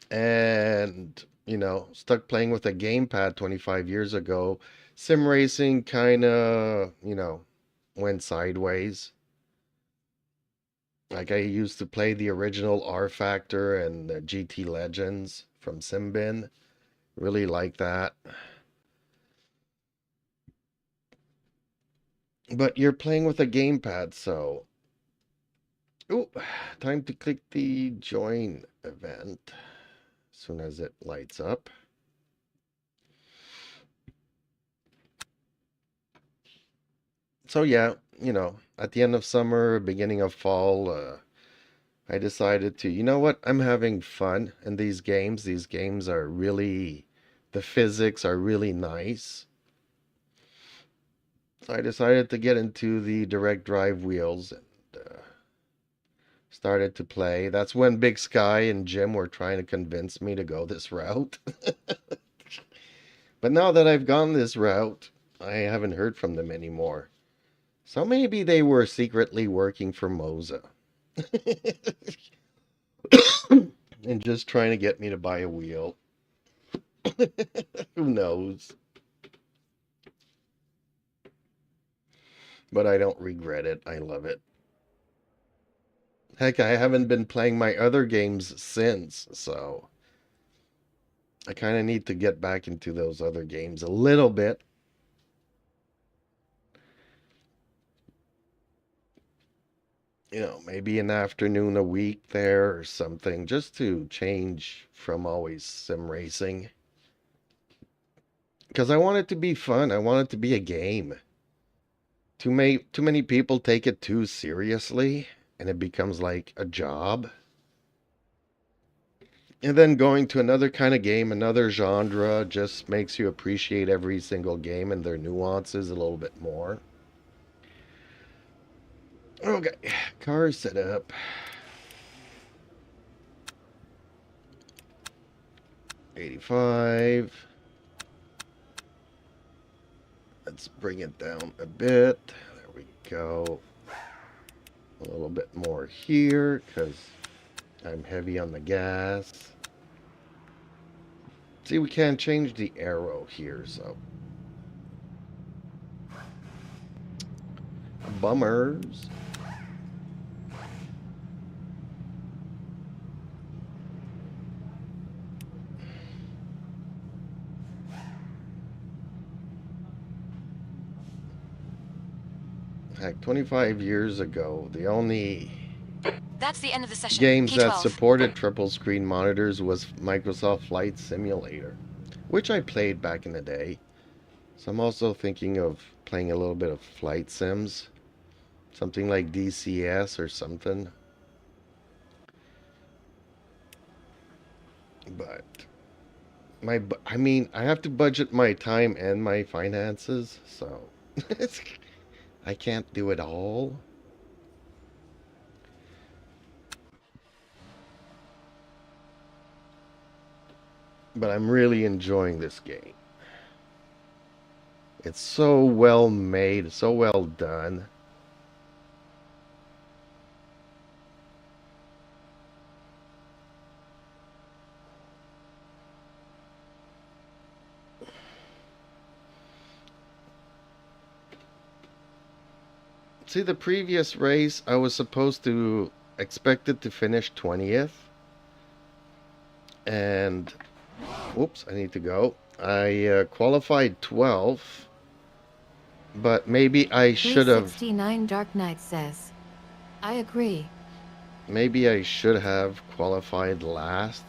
Speaker 2: And, you know, stuck playing with a gamepad 25 years ago. Sim racing kind of, you know, went sideways. Like, I used to play the original R Factor and the GT Legends from Simbin. Really like that. But you're playing with a gamepad, so... Ooh, time to click the join event as soon as it lights up. So yeah, at the end of summer, beginning of fall, I decided to, you know what? I'm having fun in these games. These games are really, the physics are really nice. So I decided to get into the direct drive wheels and started to play. That's when Big Sky and Jim were trying to convince me to go this route. But now that I've gone this route, I haven't heard from them anymore. So maybe they were secretly working for Moza. And just trying to get me to buy a wheel. Who knows? But I don't regret it. I love it. Heck, I haven't been playing my other games since, so I kind of need to get back into those other games a little bit. Maybe an afternoon a week there or something, just to change from always sim racing. Because I want it to be fun. I want it to be a game. Too many people take it too seriously, and it becomes like a job. And then going to another kind of game, another genre, just makes you appreciate every single game and their nuances a little bit more. Okay, car set up. $85. Let's bring it down a bit. There we go. A little bit more here because I'm heavy on the gas. See, we can't change the arrow here, so. Bummers. Heck, 25 years ago, the only
Speaker 3: That's the end of the session.
Speaker 2: games
Speaker 3: P12.
Speaker 2: that supported triple screen monitors was Microsoft Flight Simulator, which I played back in the day. So I'm also thinking of playing a little bit of flight sims, something like DCS or something. But I have to budget my time and my finances, so I can't do it all. But I'm really enjoying this game. It's so well made, so well done. See, the previous race, I was supposed to expected to finish 20th. And, whoops, I need to go. I qualified 12th. But maybe I should have...
Speaker 7: 369 Dark Knight says, I agree.
Speaker 2: Maybe I should have qualified last.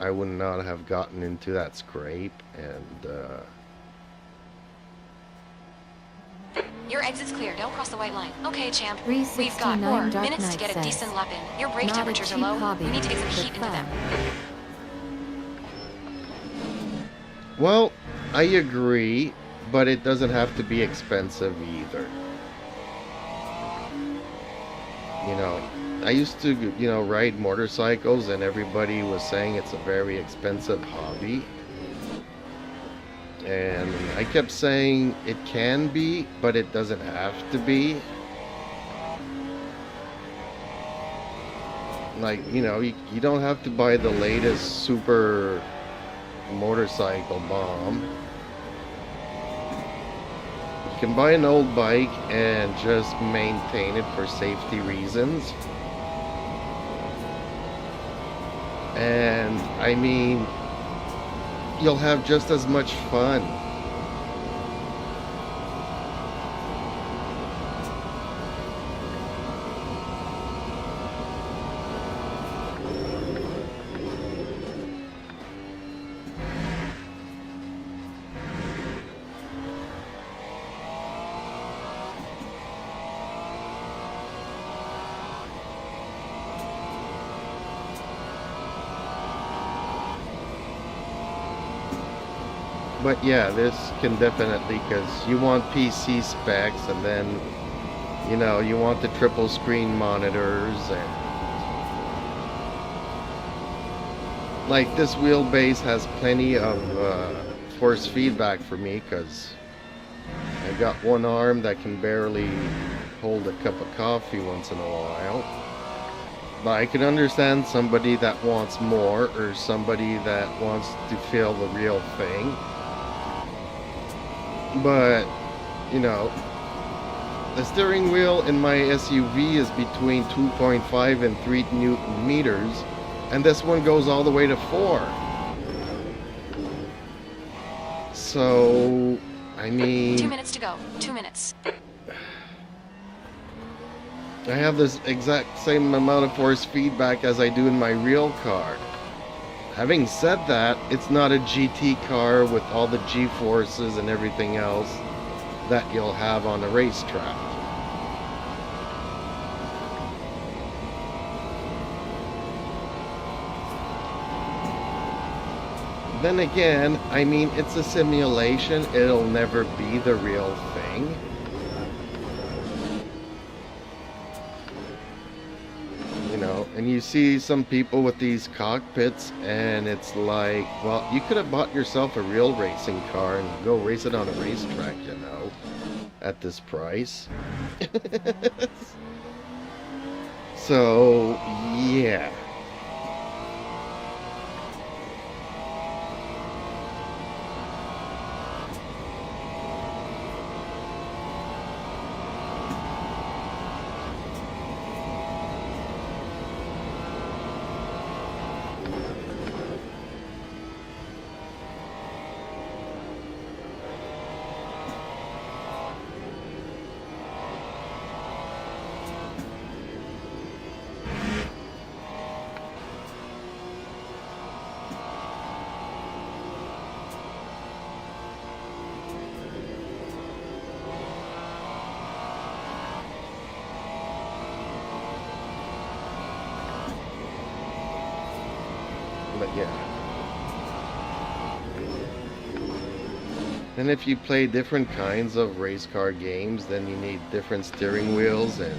Speaker 2: I would not have gotten into that scrape. And,
Speaker 3: Your exit's clear. Don't cross the white line. Okay, champ.
Speaker 7: 369
Speaker 3: We've got 4
Speaker 7: Dark
Speaker 3: minutes to
Speaker 7: Knight
Speaker 3: get a
Speaker 7: says,
Speaker 3: decent lap in. Your brake
Speaker 7: not a
Speaker 3: temperatures are
Speaker 7: cheap
Speaker 3: low.
Speaker 7: hobby,
Speaker 3: We need to get some
Speaker 7: but
Speaker 3: heat into them.
Speaker 2: well, I agree, but it doesn't have to be expensive either. I used to, ride motorcycles, and everybody was saying it's a very expensive hobby. And I kept saying it can be, but it doesn't have to be. Like, you don't have to buy the latest super motorcycle bomb. You can buy an old bike and just maintain it for safety reasons. And I mean, you'll have just as much fun. But yeah, this can definitely, because you want PC specs, and then, you know, you want the triple screen monitors, and like this wheelbase has plenty of force feedback for me, because I got one arm that can barely hold a cup of coffee once in a while. But I can understand somebody that wants more, or somebody that wants to feel the real thing. But, you know, the steering wheel in my SUV is between 2.5 and 3 Newton meters, and this one goes all the way to 4. So, I mean...
Speaker 3: 2 minutes to go. 2 minutes.
Speaker 2: I have this exact same amount of force feedback as I do in my real car. Having said that, it's not a GT car with all the G-forces and everything else that you'll have on a racetrack. Then again, I mean, it's a simulation. It'll never be the real thing. And you see some people with these cockpits, and it's like, well, you could have bought yourself a real racing car and go race it on a racetrack, you know, at this price. So, yeah. But yeah. And if you play different kinds of race car games, then you need different steering wheels and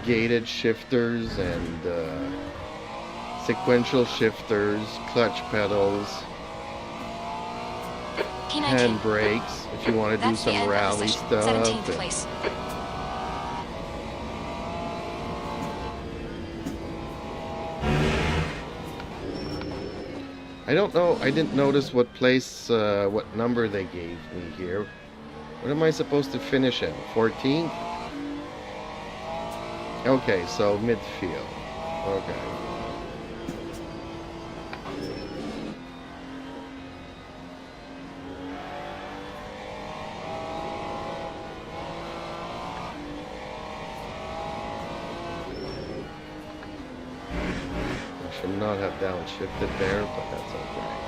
Speaker 2: gated shifters and sequential shifters, clutch pedals, hand brakes if you want to do some rally stuff.
Speaker 3: 17th place.
Speaker 2: I don't know, I didn't notice what place, what number they gave me here. What am I supposed to finish at? 14th? Okay, so midfield. Okay. Should not have downshifted there, but that's okay.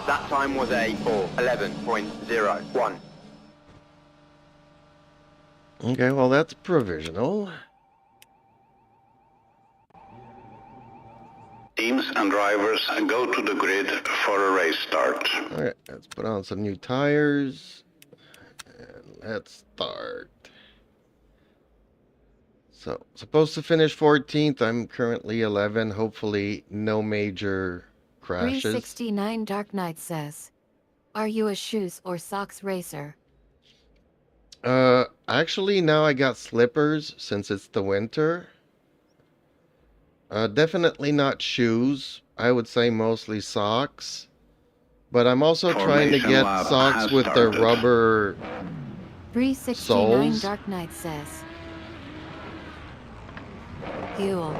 Speaker 4: That time was a 4:11.01.
Speaker 2: Okay, well, that's provisional.
Speaker 5: Teams and drivers go to the grid for a race start.
Speaker 2: Alright, let's put on some new tires. And let's start. So, supposed to finish 14th. I'm currently 11. Hopefully, no major crashes.
Speaker 7: 369 Dark Knight says, "Are you a shoes or socks racer?"
Speaker 2: Actually, now I got slippers since it's the winter. Definitely not shoes. I would say mostly socks. But I'm also trying to
Speaker 5: Formation
Speaker 2: get
Speaker 5: lap
Speaker 2: socks
Speaker 5: has
Speaker 2: with the
Speaker 5: started.
Speaker 2: rubber
Speaker 7: 369
Speaker 2: soles.
Speaker 7: Dark Knight says, "Fuel."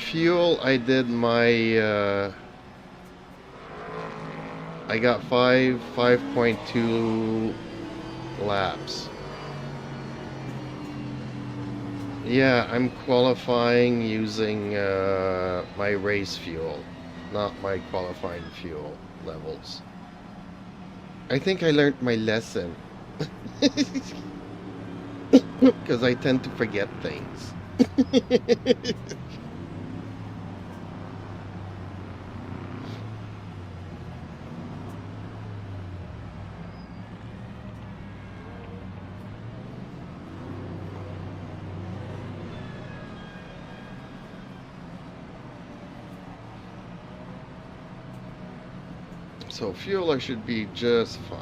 Speaker 2: Fuel, I did my, I got 5.2 laps. Yeah, I'm qualifying using, my race fuel, not my qualifying fuel levels. I think I learned my lesson. Because I tend to forget things. So fuel, I should be just fine.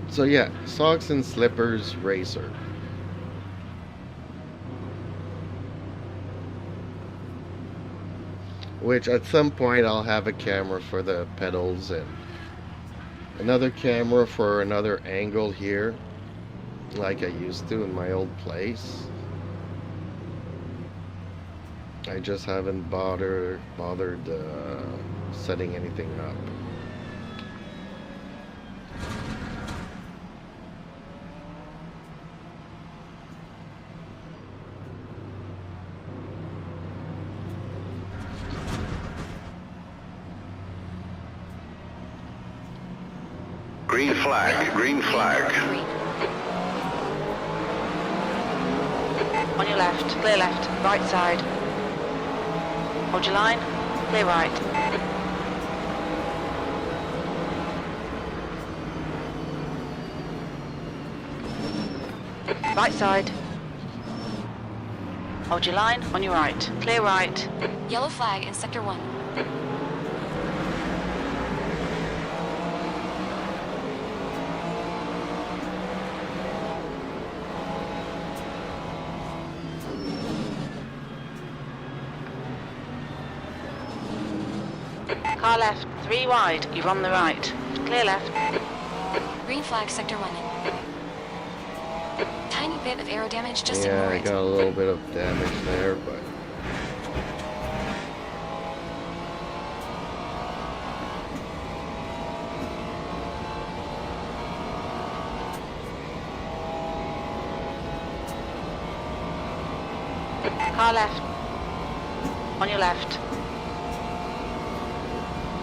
Speaker 2: So yeah, socks and slippers racer. Which at some point I'll have a camera for the pedals and another camera for another angle here, like I used to in my old place. I just haven't bothered setting anything up.
Speaker 5: Green flag, green flag.
Speaker 3: Green.
Speaker 6: On your left, clear left, right side. Hold your line, clear right. Right side. Hold your line, on your right, clear right.
Speaker 3: Yellow flag in sector 1.
Speaker 6: Car left, 3 wide, you're on the right. Clear left.
Speaker 3: Green flag sector 1 in. Tiny bit of aero damage, just
Speaker 2: Yeah,
Speaker 3: ignore
Speaker 2: I
Speaker 3: it.
Speaker 2: got a little bit of damage there, but
Speaker 6: Car left. On your left.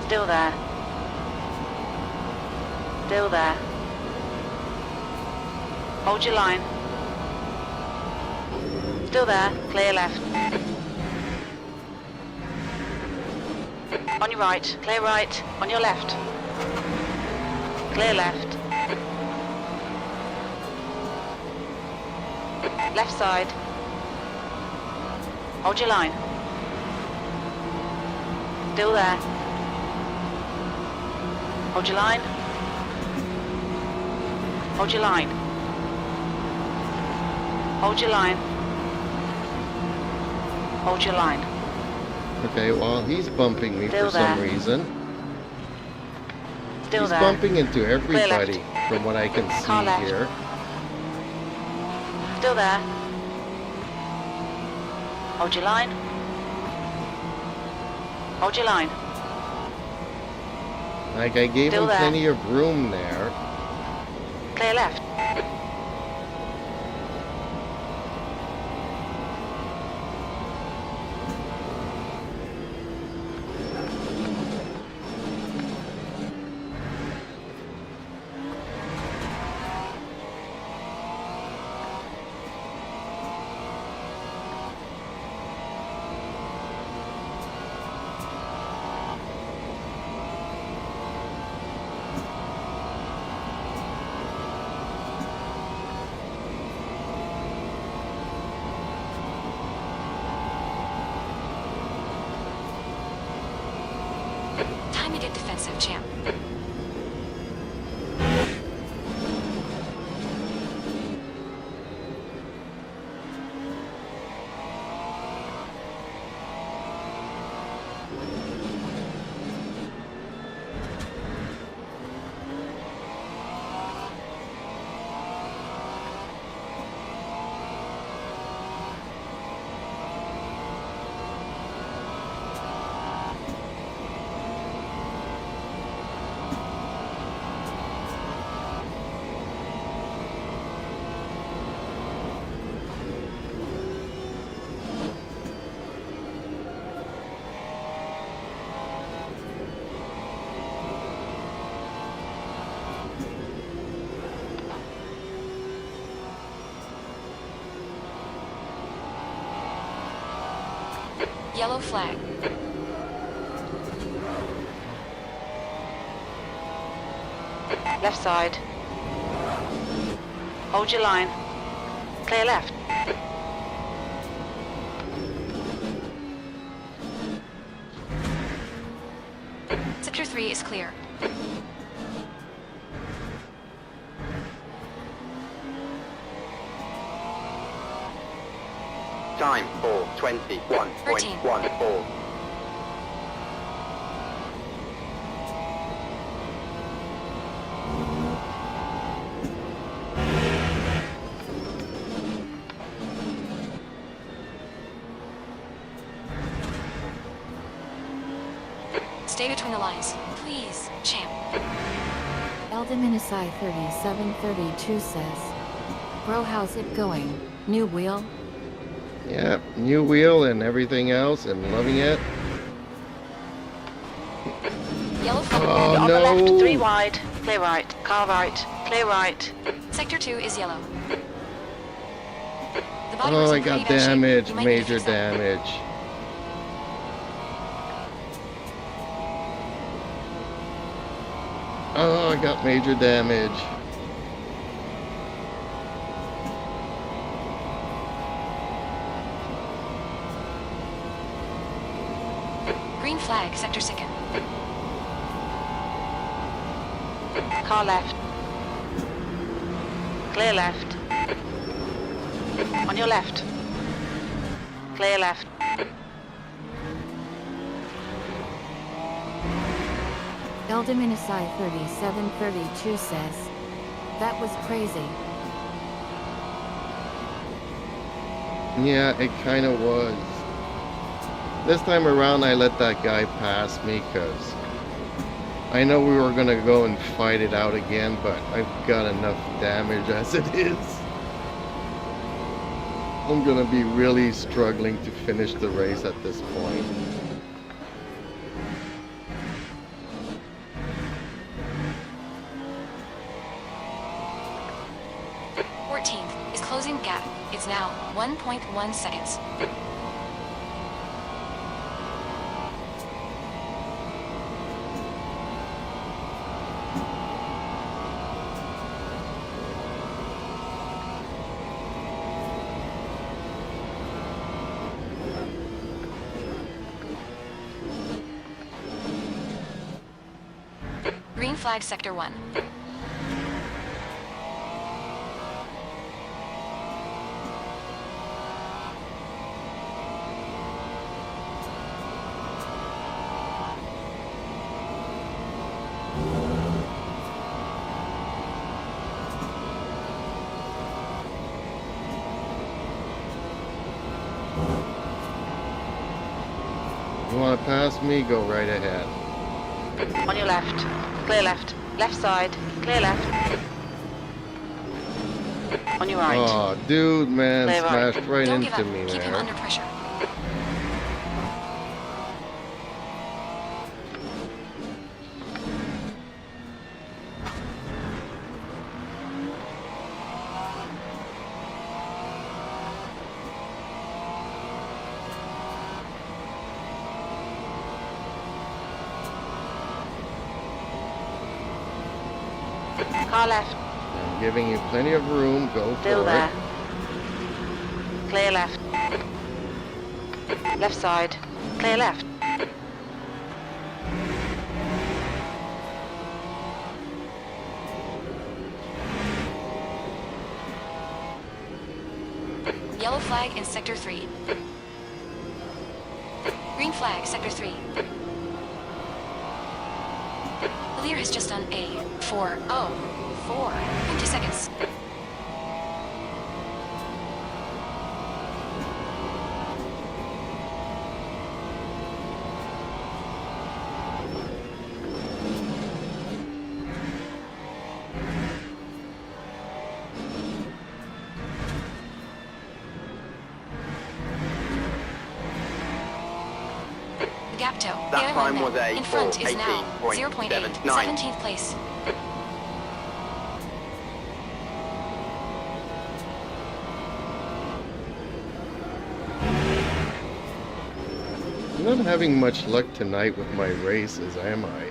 Speaker 6: Still there. Still there. Hold your line. Still there. Clear left. On your right. Clear right. On your left. Clear left. Left side. Hold your line. Still there. Hold your line. Hold your line. Hold your line. Hold your line.
Speaker 2: okay, well, he's bumping me
Speaker 6: Still
Speaker 2: for some
Speaker 6: there.
Speaker 2: reason.
Speaker 6: Still
Speaker 2: He's
Speaker 6: there.
Speaker 2: bumping into everybody
Speaker 6: left.
Speaker 2: from what I can
Speaker 6: Car
Speaker 2: see
Speaker 6: left.
Speaker 2: here.
Speaker 6: Still there. Hold your line. Hold your line.
Speaker 2: Like, I gave
Speaker 6: Still
Speaker 2: him
Speaker 6: there.
Speaker 2: plenty of room there.
Speaker 6: Clear left.
Speaker 3: Time to get defensive, champ. Yellow flag.
Speaker 6: Left side. Hold your line. Clear left.
Speaker 3: Sector 3 is clear.
Speaker 4: Time 4:21.14.
Speaker 3: Stay between the lines. Please, champ.
Speaker 7: Eldeminisi 3732 says, Bro, how's it going? New wheel?
Speaker 2: Yep, new wheel and everything else, and loving it.
Speaker 3: Yellow flag.
Speaker 2: Oh,
Speaker 6: You're on
Speaker 2: no.
Speaker 6: the left, 3 wide. Clear right. Car right. Clear right.
Speaker 3: Sector 2 is yellow. The body was
Speaker 2: Oh, I
Speaker 3: in pretty
Speaker 2: got
Speaker 3: bad shape.
Speaker 2: damage,
Speaker 3: You might need to
Speaker 2: major
Speaker 3: fix that.
Speaker 2: damage. Oh, I got major damage.
Speaker 3: Green flag, sector 2.
Speaker 6: Car left. Clear left. On your left. Clear left.
Speaker 7: Eldeminisi 3732 says, that was crazy.
Speaker 2: Yeah, it kind of was. This time around, I let that guy pass me because I know we were going to go and fight it out again, but I've got enough damage as it is. I'm going to be really struggling to finish the race at this point.
Speaker 3: Is closing gap. It's now 1.1 seconds. Green flag, sector 1.
Speaker 2: You want to pass me? Go right ahead.
Speaker 6: On your left. Clear left. Left side. Clear left. On your right.
Speaker 2: Oh, dude, man,
Speaker 6: Clear right.
Speaker 2: smashed right
Speaker 3: Don't give
Speaker 2: into
Speaker 3: up.
Speaker 2: me
Speaker 3: Keep him under
Speaker 2: there.
Speaker 3: pressure.
Speaker 6: Car left.
Speaker 2: I'm giving you plenty of room. Go
Speaker 6: Still
Speaker 2: for
Speaker 6: there.
Speaker 2: it.
Speaker 6: Clear left. Left side. Clear left.
Speaker 3: Yellow flag in Sector 3. Green flag, Sector 3. The leader has just done a 4:04. 50 seconds. The gap toe.
Speaker 4: That
Speaker 3: The
Speaker 4: time
Speaker 3: airline
Speaker 4: was
Speaker 3: man
Speaker 4: a
Speaker 3: in front is now
Speaker 4: 4:18.79.
Speaker 3: 0.8, 17th place.
Speaker 2: I'm not having much luck tonight with my races, am I?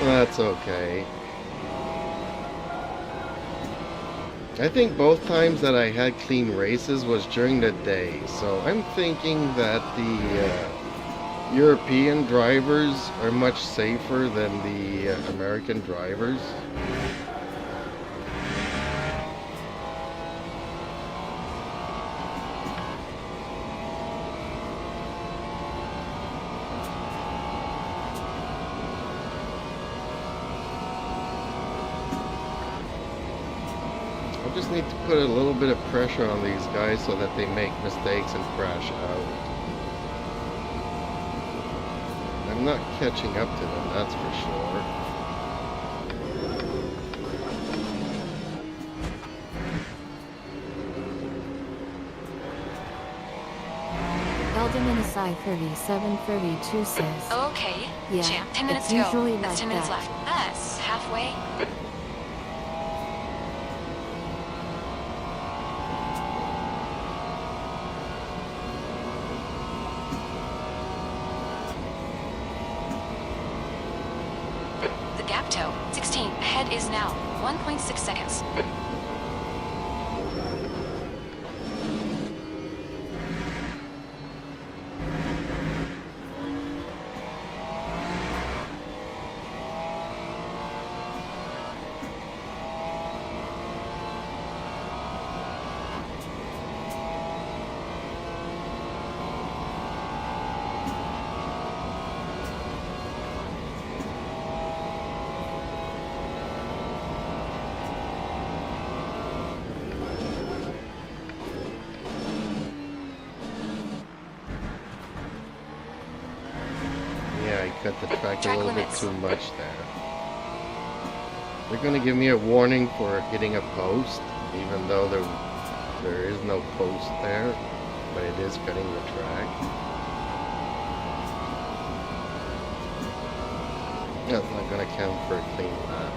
Speaker 2: That's okay. I think both times that I had clean races was during the day, so I'm thinking that the European drivers are much safer than the American drivers. I just need to put a little bit of pressure on these guys so that they make mistakes and crash out. I'm not catching up to them, that's for sure.
Speaker 7: Eldon in SI 3732 says,
Speaker 3: Okay,
Speaker 7: Yeah,
Speaker 3: champ. 10 minutes
Speaker 7: it's
Speaker 3: to go.
Speaker 7: usually
Speaker 3: That's 10
Speaker 7: like
Speaker 3: minutes
Speaker 7: that.
Speaker 3: left. That's halfway. The gap toe. 16. Ahead is now 1.6 seconds.
Speaker 2: Yeah, I cut the track a
Speaker 3: Track
Speaker 2: little bit
Speaker 3: limits.
Speaker 2: too much there. They're gonna give me a warning for hitting a post, even though there is no post there, but it is cutting the track. That's not gonna count for a clean lap.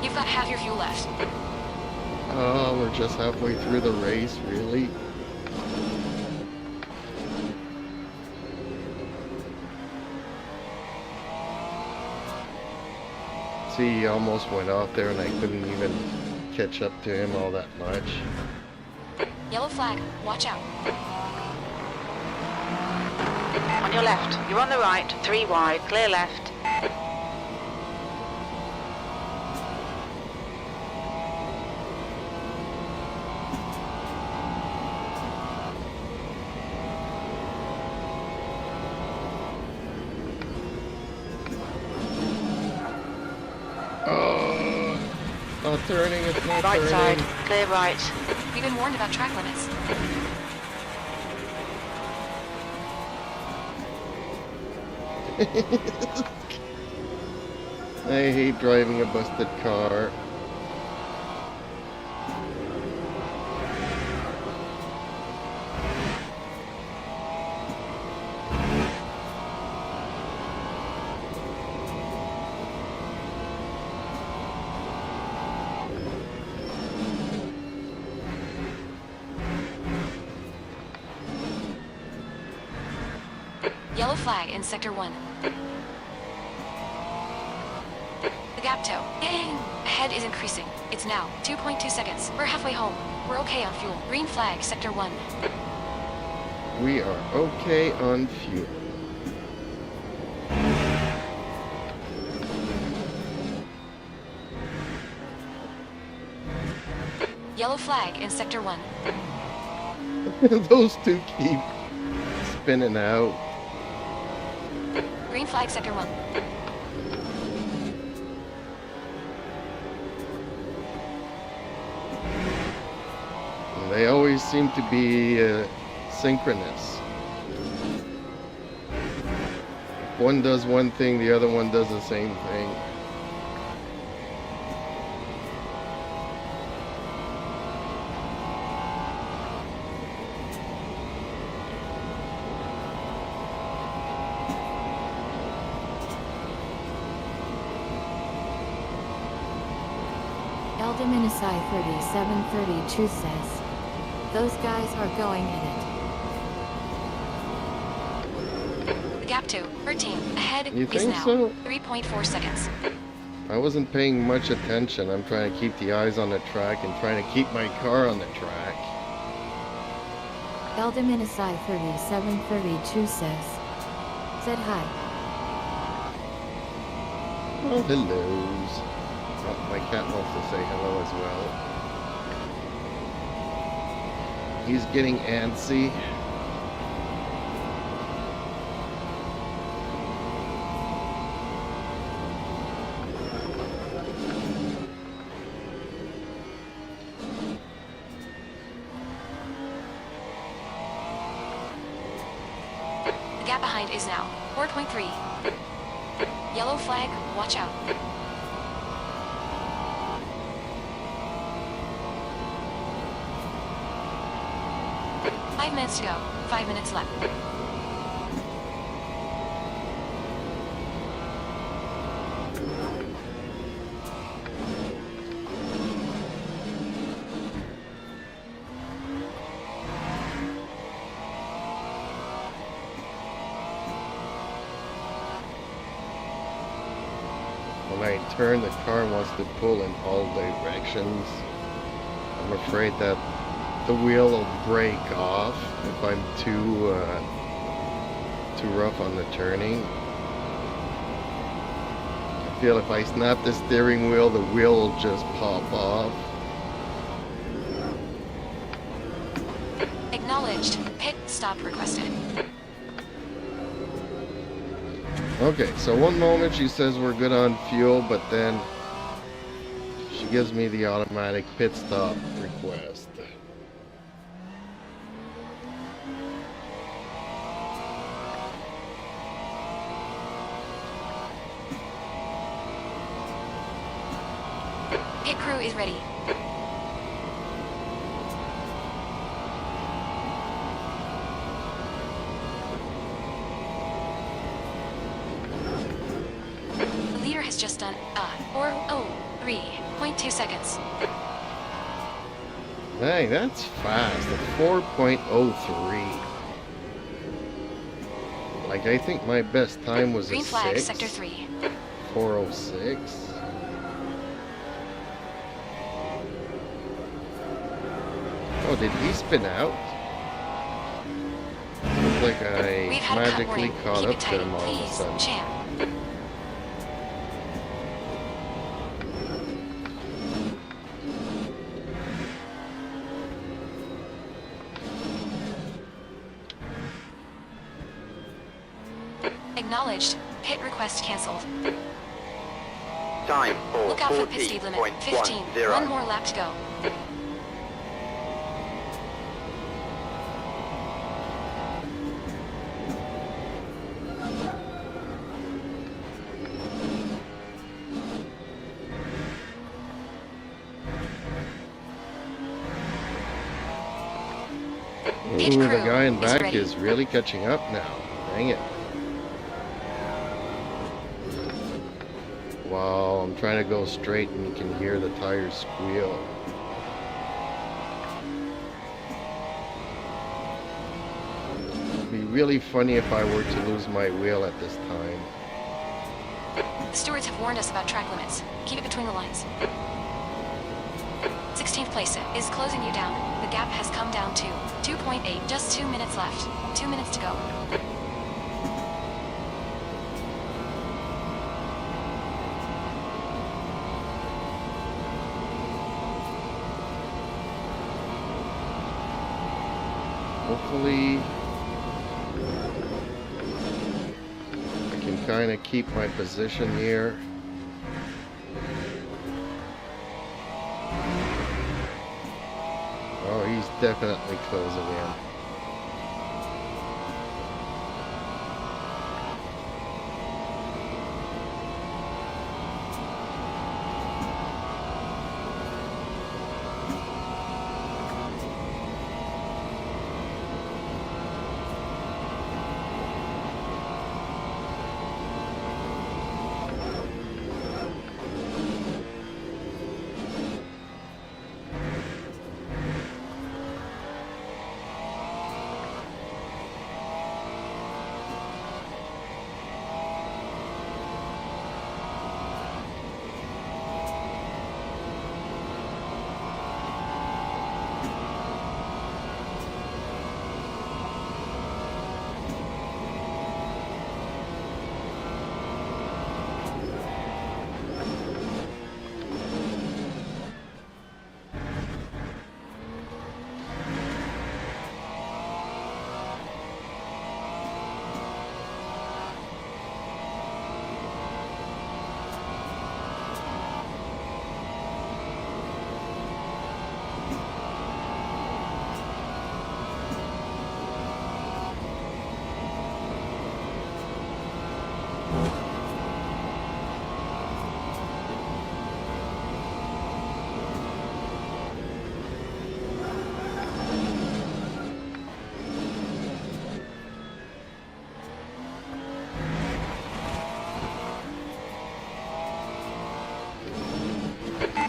Speaker 3: You've got half your fuel left.
Speaker 2: Oh, we're just halfway through the race, really? See, he almost went off there and I couldn't even catch up to him all that much.
Speaker 3: Yellow flag. Watch out.
Speaker 6: On your left. You're on the right. 3 wide. Clear left.
Speaker 2: not turning, it's not
Speaker 6: Right side,
Speaker 2: turning.
Speaker 6: clear right.
Speaker 3: We've been warned about track limits.
Speaker 2: I hate driving a busted car.
Speaker 3: Yellow flag in Sector 1. The gap toe. Dang! Ahead is increasing. It's now 2.2 seconds. We're halfway home. We're okay on fuel. Green flag, Sector 1.
Speaker 2: We are okay on fuel.
Speaker 3: Yellow flag in Sector 1.
Speaker 2: Those two keep spinning out.
Speaker 3: Green flag, Sector 1.
Speaker 2: They always seem to be synchronous. If one does one thing, the other one does the same thing.
Speaker 7: Eldaminisai 3732 says, those guys are going at it.
Speaker 3: The gap toe. 13. Ahead
Speaker 2: You
Speaker 3: is
Speaker 2: think
Speaker 3: now
Speaker 2: so?
Speaker 3: 3.4 seconds.
Speaker 2: I wasn't paying much attention. I'm trying to keep the eyes on the track and trying to keep my car on the track.
Speaker 7: Eldaminisai 3732 said hi.
Speaker 2: Oh, hellos. Oh, my cat wants to say hello as well. He's getting antsy.
Speaker 3: The gap behind is now 4.3. Yellow flag, watch out. Five minutes to go. 5 minutes left.
Speaker 2: When I turn, the car wants to pull in all directions. I'm afraid that the wheel will break off if I'm too rough on the turning. I feel if I snap the steering wheel, the wheel will just pop off.
Speaker 3: Acknowledged. Pit stop requested.
Speaker 2: Okay, so one moment she says we're good on fuel, but then she gives me the automatic pit stop request.
Speaker 3: Pit crew is ready. The leader has just done 4:03.2 seconds.
Speaker 2: Hey, that's fast. A 4.03. Like, I think my best time was
Speaker 3: Green
Speaker 2: a
Speaker 3: flag,
Speaker 2: 6.
Speaker 3: Sector 3.
Speaker 2: 406. Oh, did he spin out? Looks like I
Speaker 3: We've had a cut
Speaker 2: magically
Speaker 3: warning.
Speaker 2: caught
Speaker 3: Keep
Speaker 2: up
Speaker 3: it
Speaker 2: to
Speaker 3: tight,
Speaker 2: him all of a
Speaker 3: please,
Speaker 2: sudden.
Speaker 3: champ. Acknowledged. Pit request cancelled.
Speaker 4: Time for
Speaker 3: Look out for pit speed limit. 15.
Speaker 4: 40.10.
Speaker 3: One more lap to go. Pit
Speaker 2: Ooh, the
Speaker 3: crew
Speaker 2: guy in
Speaker 3: is
Speaker 2: back
Speaker 3: ready.
Speaker 2: is really catching up now. Dang it. Wow, I'm trying to go straight and you can hear the tires squeal. It'd be really funny if I were to lose my wheel at this time.
Speaker 3: The stewards have warned us about track limits. Keep it between the lines. 16th place is closing you down. The gap has come down to 2.8. Just 2 minutes left. 2 minutes to go.
Speaker 2: Hopefully, I can kind of keep my position here. Oh, he's definitely closing in.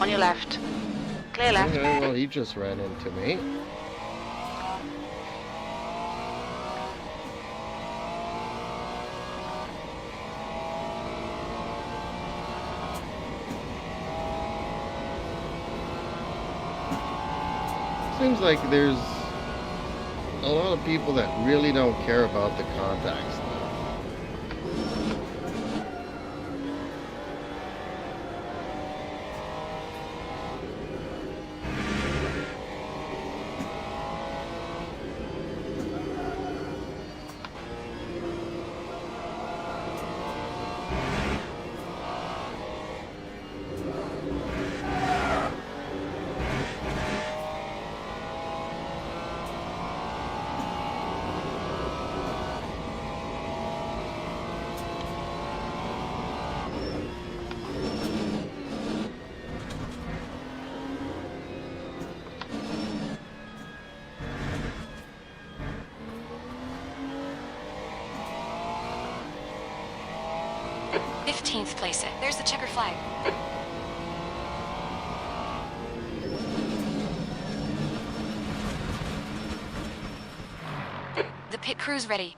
Speaker 6: On your left. Clear left.
Speaker 2: Okay, well, he just ran into me. Seems like there's a lot of people that really don't care about the contact stuff.
Speaker 3: Place it. There's the checker flag. The pit crew's ready.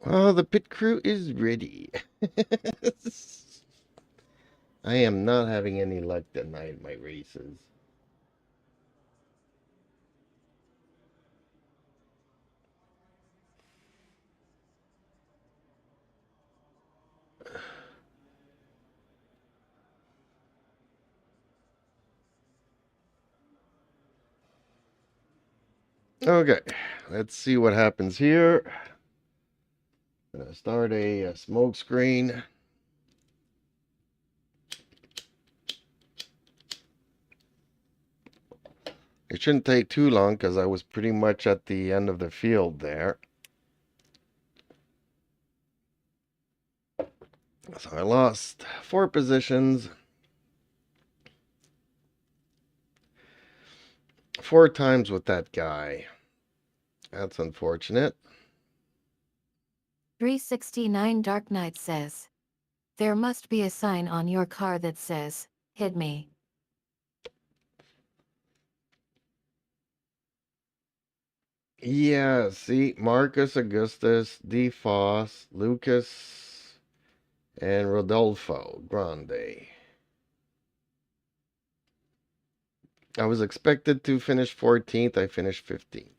Speaker 2: Oh, the pit crew is ready. I am not having any luck tonight in my races. Okay, let's see what happens here. Gonna start a smoke screen. It shouldn't take too long because I was pretty much at the end of the field there. So I lost 4 positions. 4 times with that guy. That's unfortunate.
Speaker 7: 369 Dark Knight says, there must be a sign on your car that says, hit me.
Speaker 2: Yeah, see, Marcus Augustus, DeFoss, Lucas, and Rodolfo Grande. I was expected to finish 14th. I finished 15th.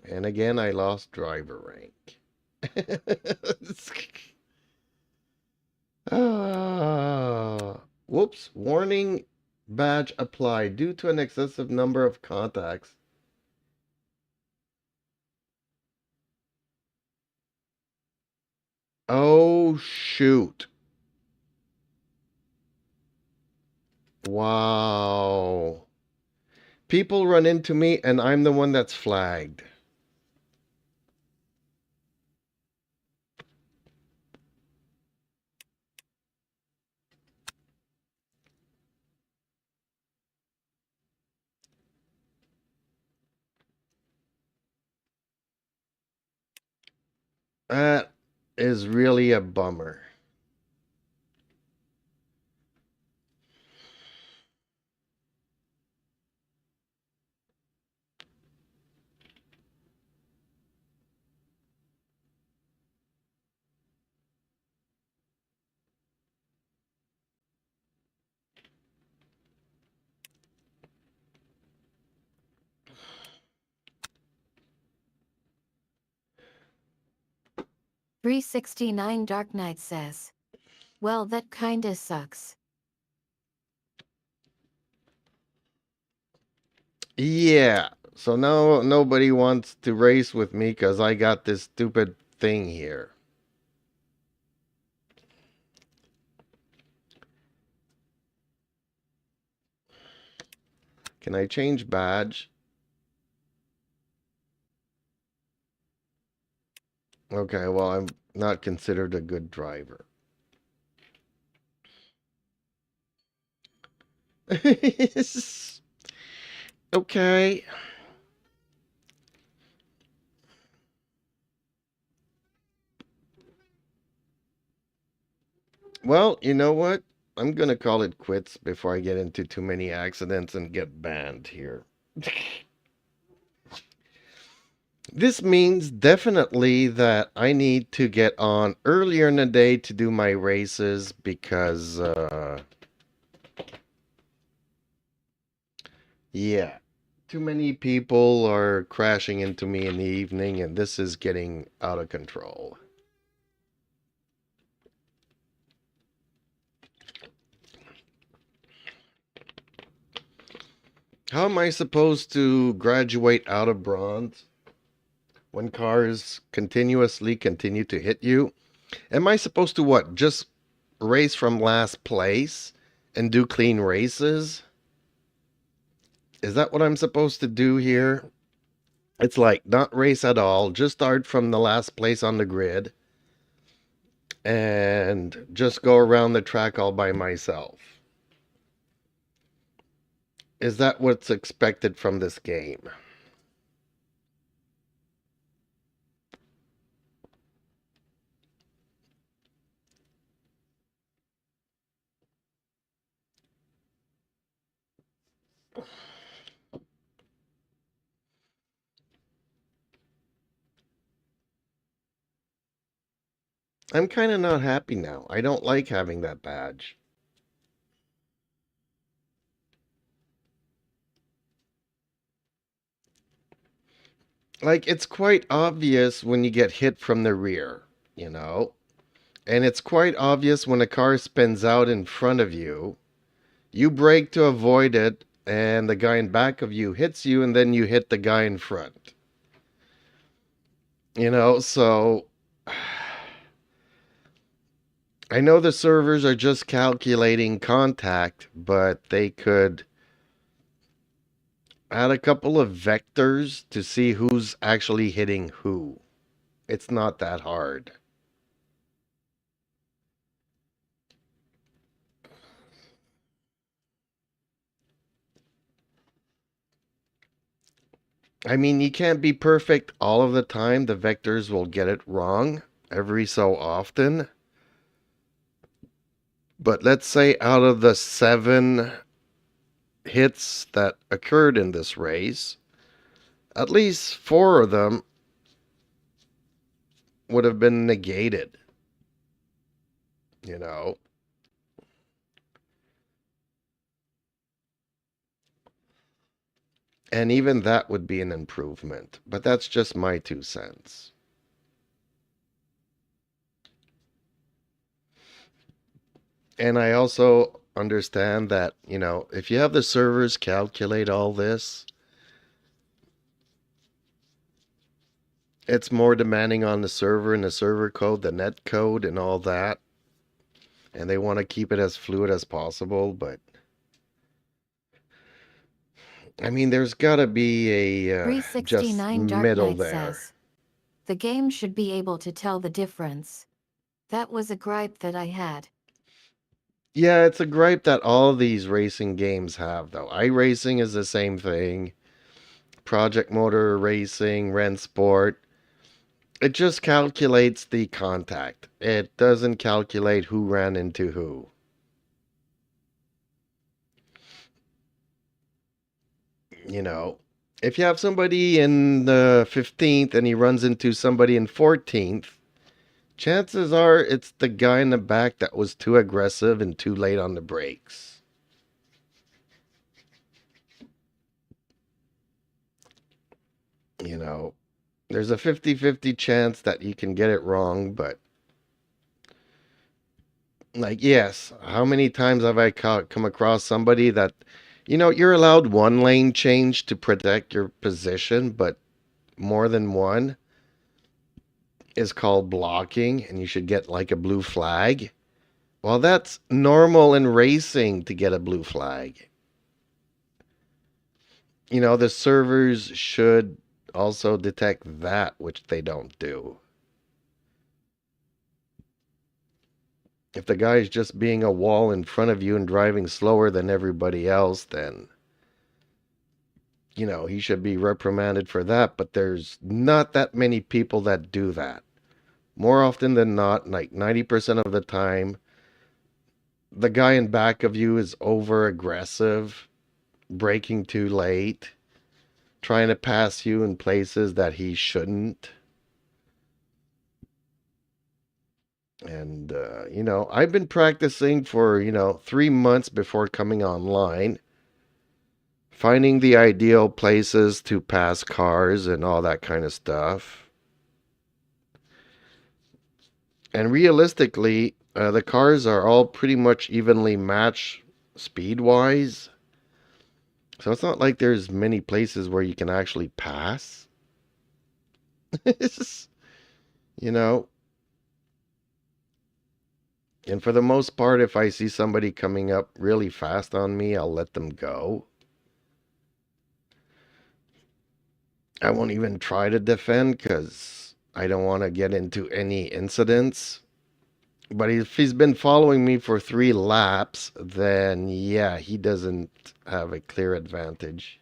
Speaker 2: And again, I lost driver rank. Whoops. Warning badge applied due to an excessive number of contacts. Oh, shoot. Wow. People run into me and I'm the one that's flagged. That is really a bummer.
Speaker 7: .369 Dark Knight says, well, that kinda sucks.
Speaker 2: Yeah. So now nobody wants to race with me because I got this stupid thing here. Can I change badge? Okay, well, I'm not considered a good driver. Okay. Well, you know what? I'm gonna call it quits before I get into too many accidents and get banned here. This means definitely that I need to get on earlier in the day to do my races because, yeah, too many people are crashing into me in the evening and this is getting out of control. How am I supposed to graduate out of bronze when cars continuously continue to hit you? Am I supposed to what? Just race from last place and do clean races? Is that what I'm supposed to do here? It's like not race at all, just start from the last place on the grid and just go around the track all by myself. Is that what's expected from this game? I'm kind of not happy now. I don't like having that badge. Like, it's quite obvious when you get hit from the rear, you know? And it's quite obvious when a car spins out in front of you. You brake to avoid it, and the guy in back of you hits you, and then you hit the guy in front. You know, so I know the servers are just calculating contact, but they could add a couple of vectors to see who's actually hitting who. It's not that hard. I mean, you can't be perfect all of the time. The vectors will get it wrong every so often. But let's say out of the 7 hits that occurred in this race, at least 4 of them would have been negated. You know? And even that would be an improvement. But that's just my 2 cents. And I also understand that, you know, if you have the servers calculate all this, it's more demanding on the server and the server code, the net code, and all that. And they want to keep it as fluid as possible, but I mean, there's got to be a just
Speaker 7: 369 Dark
Speaker 2: middle
Speaker 7: Knight
Speaker 2: there.
Speaker 7: says, the game should be able to tell the difference. That was a gripe that I had.
Speaker 2: Yeah, it's a gripe that all these racing games have, though. iRacing is the same thing. Project Motor Racing, Rennsport. It just calculates the contact. It doesn't calculate who ran into who. You know, if you have somebody in the 15th and he runs into somebody in 14th, chances are it's the guy in the back that was too aggressive and too late on the brakes. You know, there's a 50-50 chance that you can get it wrong, but like, yes, how many times have I come across somebody that, you know, you're allowed 1 lane change to protect your position, but more than one is called blocking, and you should get like a blue flag. Well, that's normal in racing to get a blue flag. You know, the servers should also detect that, which they don't do. If the guy's just being a wall in front of you and driving slower than everybody else, then, you know, he should be reprimanded for that. But there's not that many people that do that. More often than not, like 90% of the time, the guy in back of you is over aggressive, braking too late, trying to pass you in places that he shouldn't. And, you know, I've been practicing for, 3 months before coming online, finding the ideal places to pass cars and all that kind of stuff. And realistically, the cars are all pretty much evenly matched speed-wise. So it's not like there's many places where you can actually pass. you know, and for the most part, if I see somebody coming up really fast on me, I'll let them go. I won't even try to defend because I don't want to get into any incidents. But if he's been following me for 3 laps, then yeah, he doesn't have a clear advantage.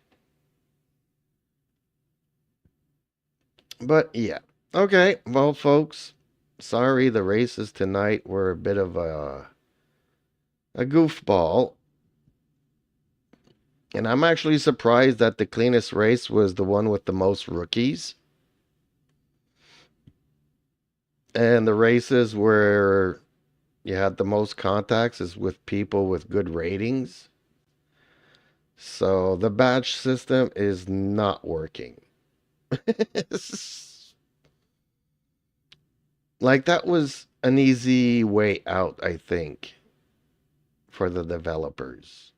Speaker 2: But yeah. Okay, well, folks, sorry the races tonight were a bit of a goofball. And I'm actually surprised that the cleanest race was the one with the most rookies. And the races where you had the most contacts is with people with good ratings. So the badge system is not working. Like, that was an easy way out, I think, for the developers.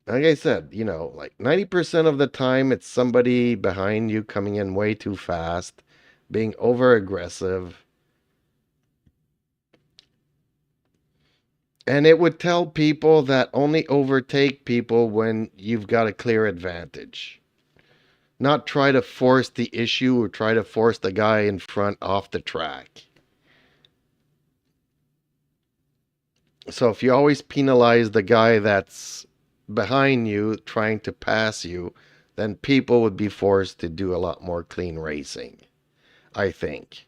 Speaker 2: Like I said, you know, like 90% of the time it's somebody behind you coming in way too fast, being over aggressive. And it would tell people that only overtake people when you've got a clear advantage. Not try to force the issue or try to force the guy in front off the track. So if you always penalize the guy that's behind you trying to pass you, then people would be forced to do a lot more clean racing, I think,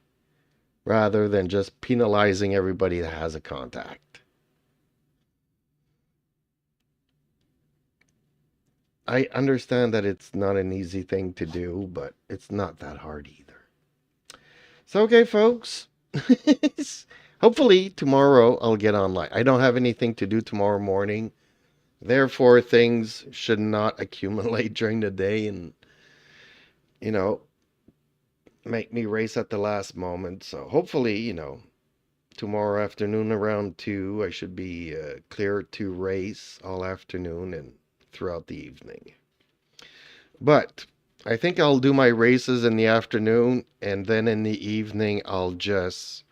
Speaker 2: rather than just penalizing everybody that has a contact. I understand that it's not an easy thing to do, but it's not that hard either. So, okay, folks. Hopefully tomorrow I'll get online. I don't have anything to do tomorrow morning. Therefore, things should not accumulate during the day and, you know, make me race at the last moment. So hopefully, you know, tomorrow afternoon around 2, I should be clear to race all afternoon and throughout the evening. But I think I'll do my races in the afternoon, and then in the evening I'll just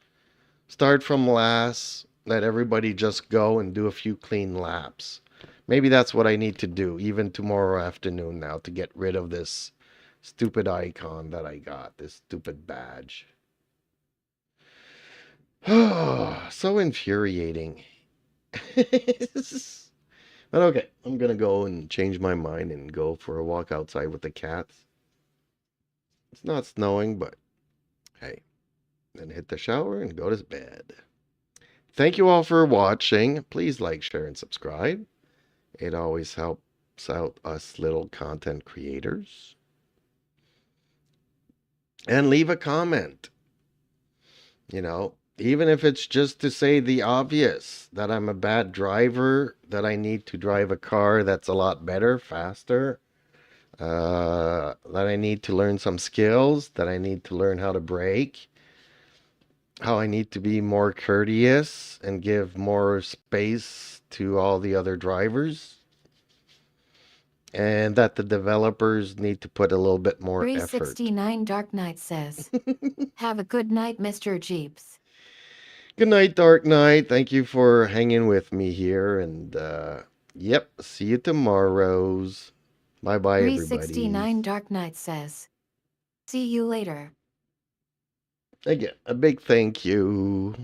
Speaker 2: start from last, let everybody just go and do a few clean laps. Maybe that's what I need to do even tomorrow afternoon now to get rid of this stupid icon that I got, this stupid badge. So infuriating. But okay, I'm gonna go and change my mind and go for a walk outside with the cats. It's not snowing, but hey, then hit the shower and go to bed. Thank you all for watching. Please like, share, and subscribe. It always helps out us little content creators. And leave a comment. You know, even if it's just to say the obvious, that I'm a bad driver, that I need to drive a car that's a lot better, faster, that I need to learn some skills, that I need to learn how to brake, how I need to be more courteous and give more space to all the other drivers, and that the developers need to put a little bit more effort.
Speaker 7: 369 Dark Knight says, have a good night, Mr. Jeeps.
Speaker 2: Good night, Dark Knight. Thank you for hanging with me here. And, yep, see you tomorrows. Bye-bye, everybody.
Speaker 7: 369 Dark Knight says, see you later.
Speaker 2: Again, a big thank you.